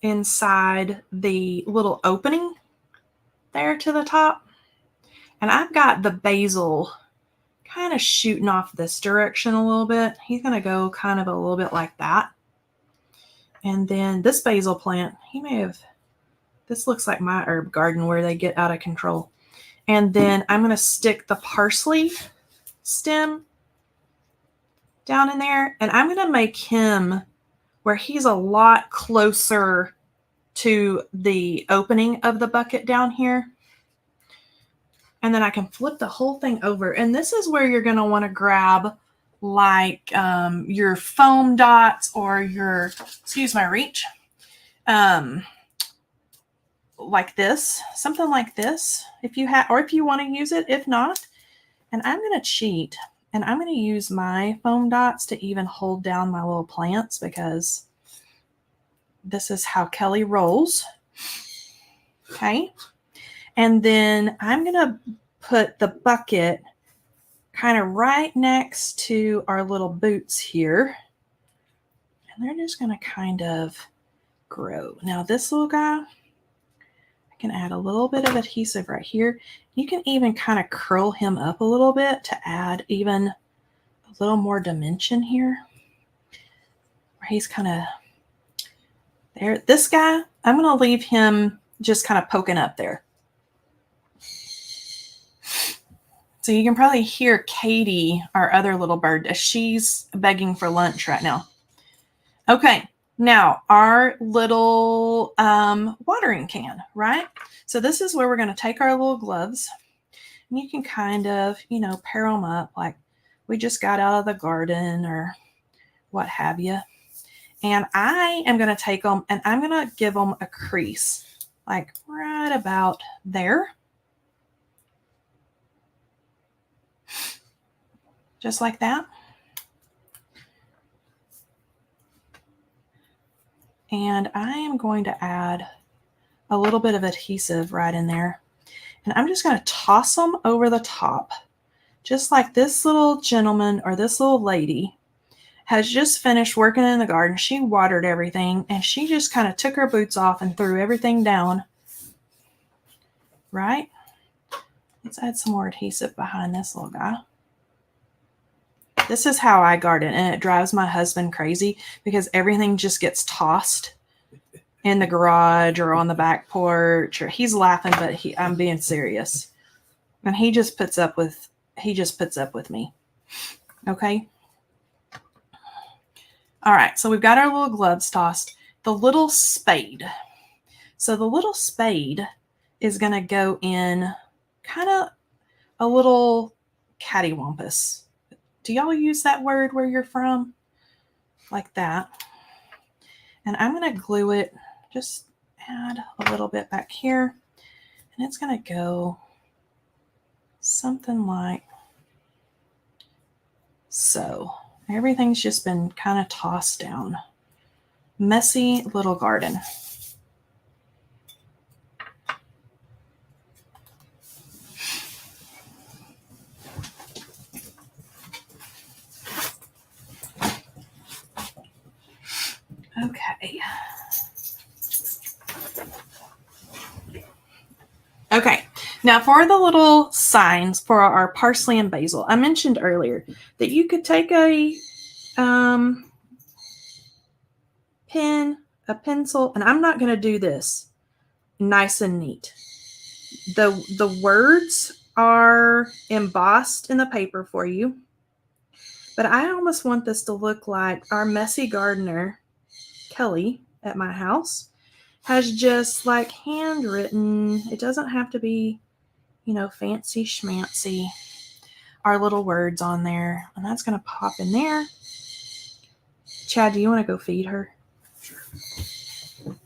inside the little opening there to the top. And I've got the basil kind of shooting off this direction a little bit. He's going to go kind of a little bit like that. And then this basil plant, this looks like my herb garden where they get out of control. And then I'm going to stick the parsley stem down in there. And I'm going to make him where he's a lot closer to the opening of the bucket down here. And then I can flip the whole thing over. And this is where you're going to want to grab like your foam dots or your, excuse my reach, like this, something like this, if you have, or if you want to use it, if not. And I'm going to cheat and I'm going to use my foam dots to even hold down my little plants because this is how Kelley rolls. Okay. And then I'm going to put the bucket kind of right next to our little boots here. And they're just going to kind of grow. Now this little guy, I can add a little bit of adhesive right here. You can even kind of curl him up a little bit to add even a little more dimension here. Where he's kind of there. This guy, I'm going to leave him just kind of poking up there. So you can probably hear Katie, our other little bird, as she's begging for lunch right now. Okay. Now, our little watering can, right? So this is where we're going to take our little gloves. And you can kind of, you know, pair them up like we just got out of the garden or what have you. And I am going to take them and I'm going to give them a crease like right about there. Just like that. And I am going to add a little bit of adhesive right in there. And I'm just going to toss them over the top. Just like this little gentleman or this little lady has just finished working in the garden. She watered everything and she just kind of took her boots off and threw everything down. Right? Let's add some more adhesive behind this little guy. This is how I garden, and it drives my husband crazy because everything just gets tossed in the garage or on the back porch. Or he's laughing, but I'm being serious, and he just puts up with me. Okay. All right. So we've got our little gloves tossed. The little spade. So the little spade is going to go in kind of a little cattywampus. Do y'all use that word where you're from? Like that. And I'm going to glue it, just add a little bit back here. And it's going to go something like so. Everything's just been kind of tossed down. Messy little garden. Okay. Okay. Now for the little signs for our parsley and basil, I mentioned earlier that you could take a pen, a pencil, and I'm not going to do this nice and neat. The words are embossed in the paper for you, but I almost want this to look like our messy gardener Kelley at my house has just like handwritten. It doesn't have to be, you know, fancy schmancy. Our little words on there, and that's going to pop in there. Chad, do you want to go feed her? Sure. All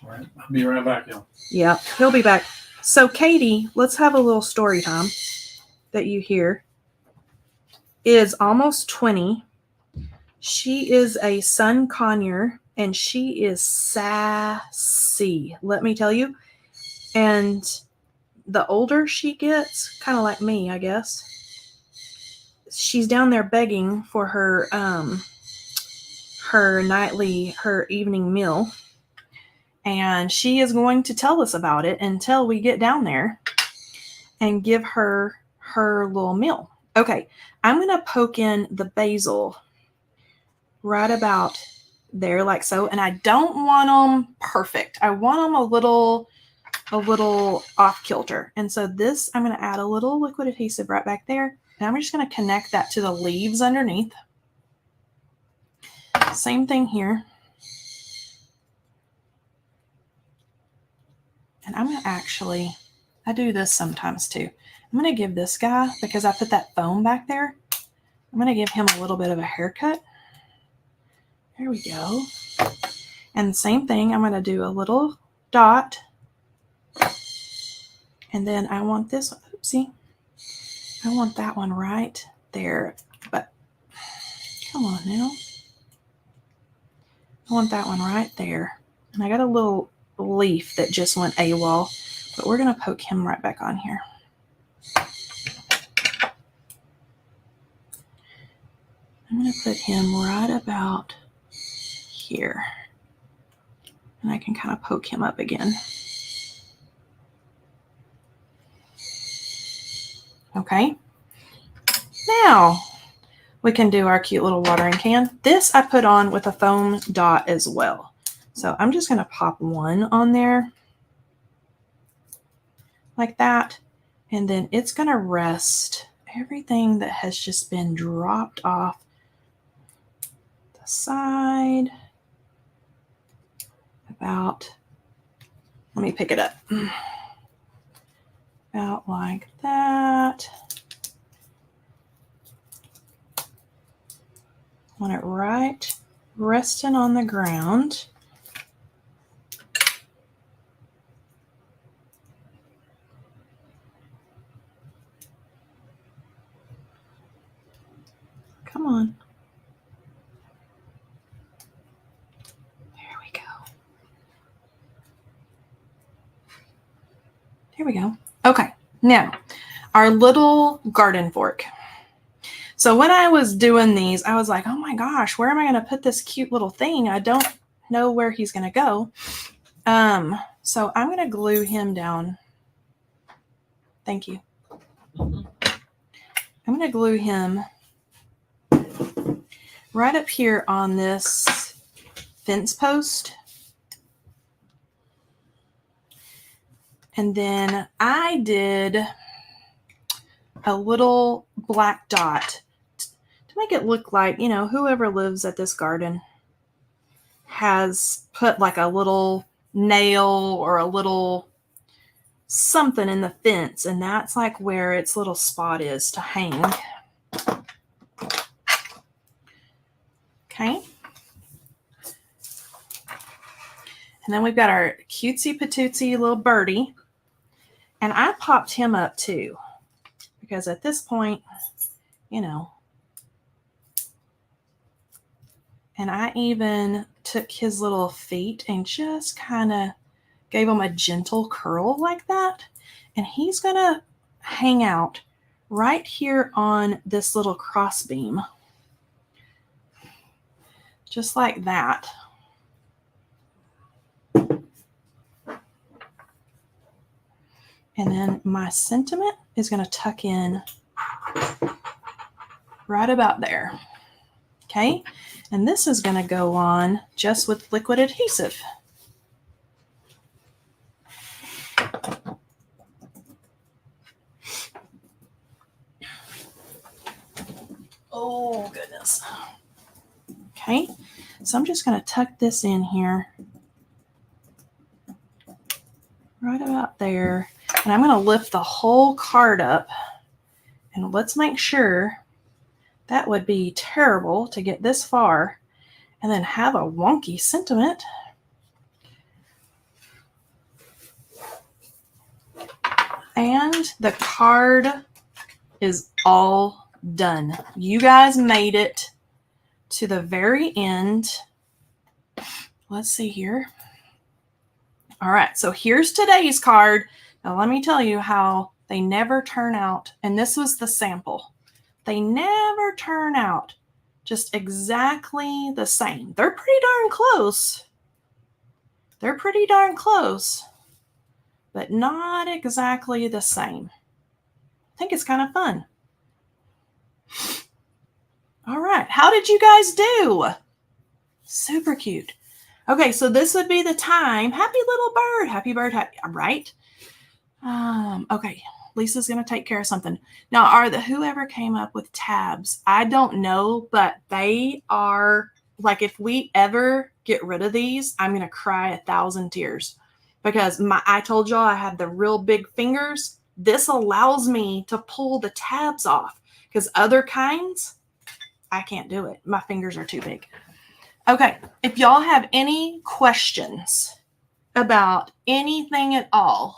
right. I'll be right back, y'all. Yeah, he'll be back. So Katie, let's have a little story time that you hear. Is almost 20. She is a Sun Conure, and she is sassy, let me tell you. And the older she gets, kind of like me, I guess, she's down there begging for her her evening meal. And she is going to tell us about it until we get down there and give her her little meal. Okay, I'm going to poke in the basil right about there like so. And I don't want them perfect. I want them a little off kilter. And so this, I'm going to add a little liquid adhesive right back there. And I'm just going to connect that to the leaves underneath. Same thing here. And I'm going to actually, I do this sometimes too. I'm going to give this guy, because I put that foam back there, I'm going to give him a little bit of a haircut. There we go. And the same thing, I'm going to do a little dot. And then I want this, oopsie, I want that one right there. But come on now. I want that one right there. And I got a little leaf that just went AWOL, but we're going to poke him right back on here. I'm going to put him right about here. And I can kind of poke him up again. Okay. Now we can do our cute little watering can. This I put on with a foam dot as well. So I'm just going to pop one on there like that. And then it's going to rest everything that has just been dropped off the side. About, let me pick it up. About like that. Want it right resting on the ground. Come on. There we go. There we go. Okay, now our little garden fork. So when I was doing these, I was like, oh my gosh, where am I going to put this cute little thing? I don't know where he's going to go. So I'm going to glue him down. Thank you. I'm going to glue him right up here on this fence post. And then I did a little black dot to make it look like, you know, whoever lives at this garden has put like a little nail or a little something in the fence, and that's like where its little spot is to hang. Okay. And then we've got our cutesy patootsy little birdie. And I popped him up too, because at this point, you know, and I even took his little feet and just kind of gave him a gentle curl like that. And he's going to hang out right here on this little cross beam. Just like that. And then my sentiment is going to tuck in right about there. Okay. And this is going to go on just with liquid adhesive. Oh, goodness. Okay. So I'm just going to tuck this in here right about there. And I'm going to lift the whole card up. And let's make sure, that would be terrible to get this far and then have a wonky sentiment. And the card is all done. You guys made it to the very end. Let's see here. All right, so here's today's card. Now let me tell you how they never turn out. And this was the sample. They never turn out just exactly the same. They're pretty darn close. They're pretty darn close, but not exactly the same. I think it's kind of fun. All right. How did you guys do? Super cute. Okay, so this would be the time. Happy little bird. Happy bird. Happy. Right. Okay. Lisa's gonna take care of something. Now, whoever came up with tabs? I don't know, but they are like, if we ever get rid of these, I'm gonna cry 1,000 tears because I told y'all I had the real big fingers. This allows me to pull the tabs off because other kinds, I can't do it. My fingers are too big. Okay, if y'all have any questions about anything at all,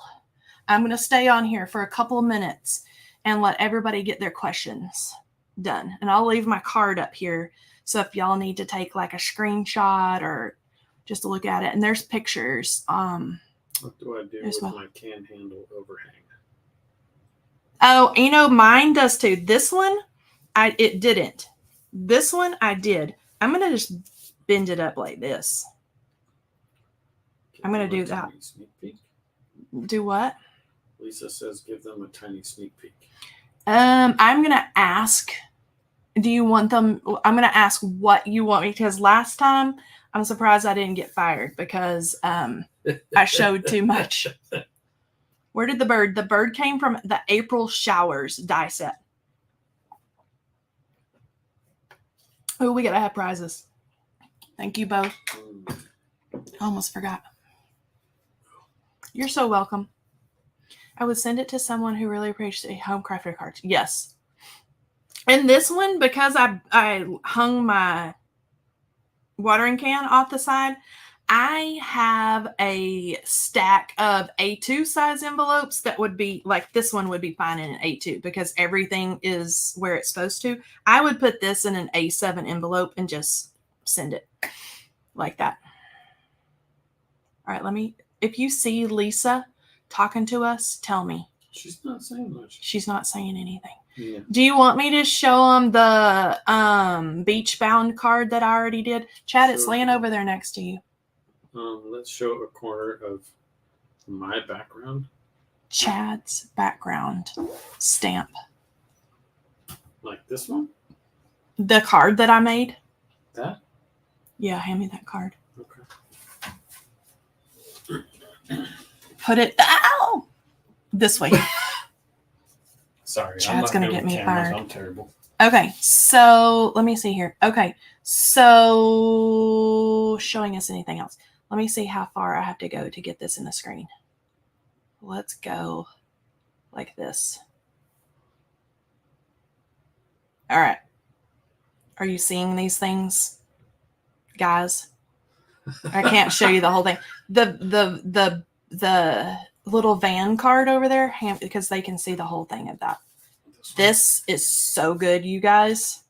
I'm going to stay on here for a couple of minutes and let everybody get their questions done. And I'll leave my card up here. So if y'all need to take like a screenshot or just to look at it, and there's pictures. What do I do with my can handle overhang? Oh, you know, mine does too. This one, it didn't. This one I did. I'm going to just bend it up like this. I'm going to do that. Sneak peek? Do what? Lisa says give them a tiny sneak peek. I'm going to ask, do you want them? I'm going to ask what you want me, because last time I'm surprised I didn't get fired because I showed too much. Where did the bird came from the April Showers die set. Oh, we got to have prizes. Thank you both. I almost forgot. You're so welcome. I would send it to someone who really appreciates home crafted cards. Yes. And this one, because I hung my watering can off the side, I have a stack of A2 size envelopes that would be like, this one would be fine in an A2 because everything is where it's supposed to. I would put this in an A7 envelope and just send it like that. All right, if you see Lisa talking to us, tell me. She's not saying much. She's not saying anything. Yeah. Do you want me to show them the beach bound card that I already did? Chad, it's laying over there next to you. Let's show a corner of my background. Chad's background stamp. Like this one? The card that I made? That? Yeah, hand me that card. Okay. Put it this way. Sorry, Chad's going to get me fired. I'm terrible. Okay, so let me see here. Okay, so showing us anything else. Let me see how far I have to go to get this in the screen. Let's go like this. All right. Are you seeing these things, guys? I can't show you the whole thing. The little van card over there, because they can see the whole thing of that. This is so good, you guys.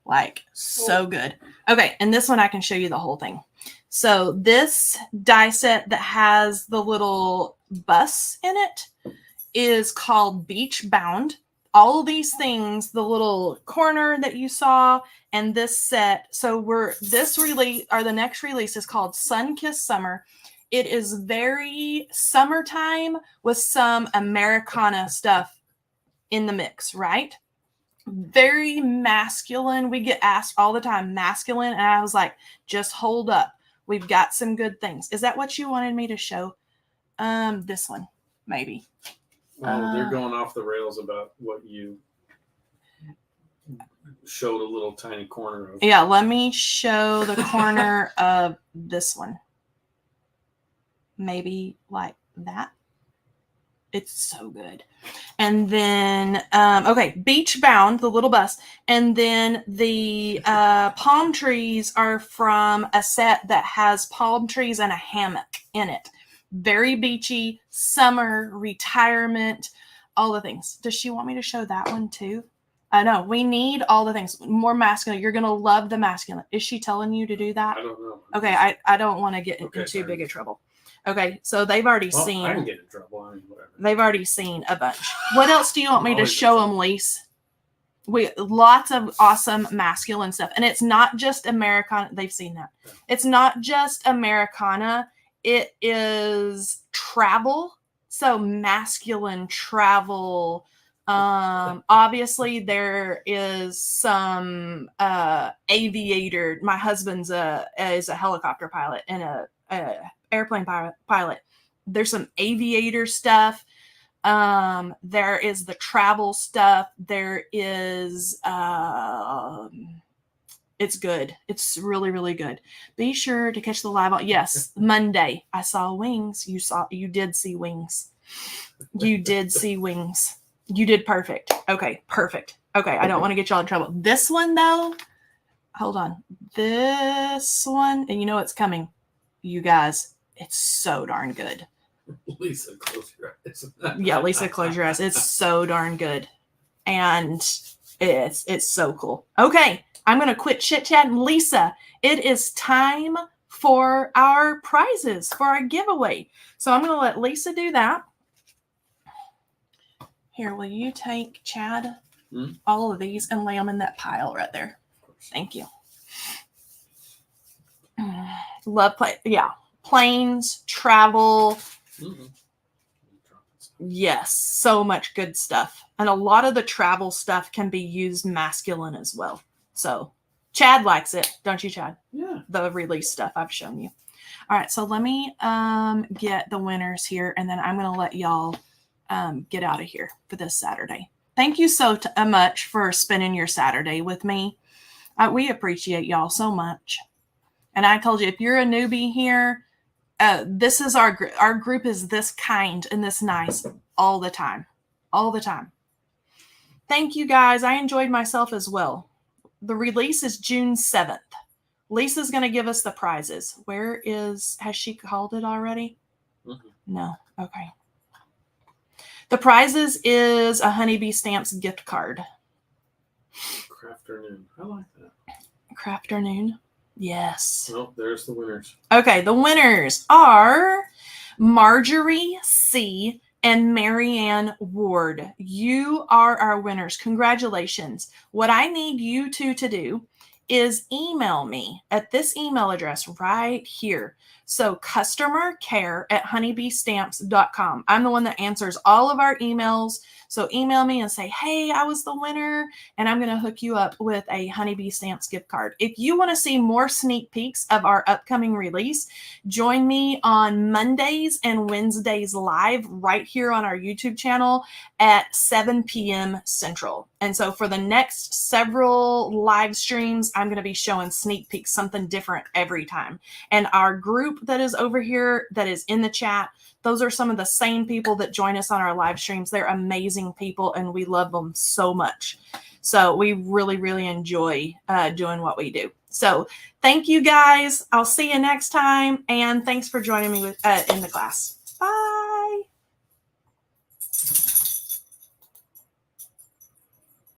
Like, so good. Okay, and this one I can show you the whole thing. So this die set that has the little bus in it is called Beach Bound. All of these things, the little corner that you saw, and this set. So the next release is called Sun Kissed Summer. It is very summertime with some Americana stuff in the mix, right? Very masculine. We get asked all the time, masculine. And I was like, just hold up. We've got some good things. Is that what you wanted me to show? This one, maybe. Well, they're going off the rails about what you showed a little tiny corner of. Yeah, let me show the corner of this one. Maybe like that. It's so good. And then, okay, Beach Bound, the little bus. And then the palm trees are from a set that has palm trees and a hammock in it. Very beachy, summer, retirement, all the things. Does she want me to show that one too? No, we need all the things. More masculine. You're going to love the masculine. Is she telling you to do that? I don't know. Okay, I don't want to get in too big of trouble. Okay, so they've already seen. I can get in trouble. I mean, whatever. They've already seen a bunch. What else do you want me to show them, Lise? Lots of awesome masculine stuff. And it's not just Americana. They've seen that. It's not just Americana. It is travel. So masculine travel, Obviously there is some aviator. My husband's is a helicopter pilot and a airplane pilot. There's some aviator stuff. There is the travel stuff. There is it's good. It's really, really good. Be sure to catch the live on. Yes, Monday. I saw wings. You did see wings. You did see wings. You did perfect. Okay, perfect. Okay, I don't want to get y'all in trouble. This one though, hold on. This one, and you know it's coming. You guys, it's so darn good. Lisa, close your eyes. Yeah, Lisa, close your eyes. It's so darn good. And it's so cool. Okay, I'm going to quit chit-chatting. Lisa, it is time for our prizes, for our giveaway. So I'm going to let Lisa do that. Here, will you take, Chad, all of these and lay them in that pile right there? Thank you. Love play. Yeah, planes, travel. Mm-hmm. Yes, so much good stuff. And a lot of the travel stuff can be used masculine as well. So Chad likes it. Don't you, Chad? Yeah. The release stuff I've shown you. All right, so let me get the winners here, and then I'm going to let y'all get out of here for this Saturday. Thank you so much for spending your Saturday with me. We appreciate y'all so much. And I told you, if you're a newbie here, this is our group is this kind and this nice all the time. All the time. Thank you, guys. I enjoyed myself as well. The release is June 7th. Lisa's going to give us the prizes. Has she called it already? Mm-hmm. No. Okay. The prizes is a Honeybee Stamps gift card. Crafternoon. I like that. Crafternoon. Yes. Oh, there's the winners. Okay, the winners are Marjorie C. and Marianne Ward. You are our winners. Congratulations. What I need you two to do is email me at this email address right here. So customercare@honeybeestamps.com. I'm the one that answers all of our emails. So email me and say, hey, I was the winner, and I'm going to hook you up with a Honeybee Stamps gift card. If you want to see more sneak peeks of our upcoming release, join me on Mondays and Wednesdays live right here on our YouTube channel at 7 p.m. Central. And so for the next several live streams, I'm going to be showing sneak peeks, something different every time. And our group that is over here that is in the chat, those are some of the same people that join us on our live streams. They're amazing people, and we love them so much. So we really, really enjoy doing what we do. So thank you, guys. I'll see you next time, and thanks for joining me in the class.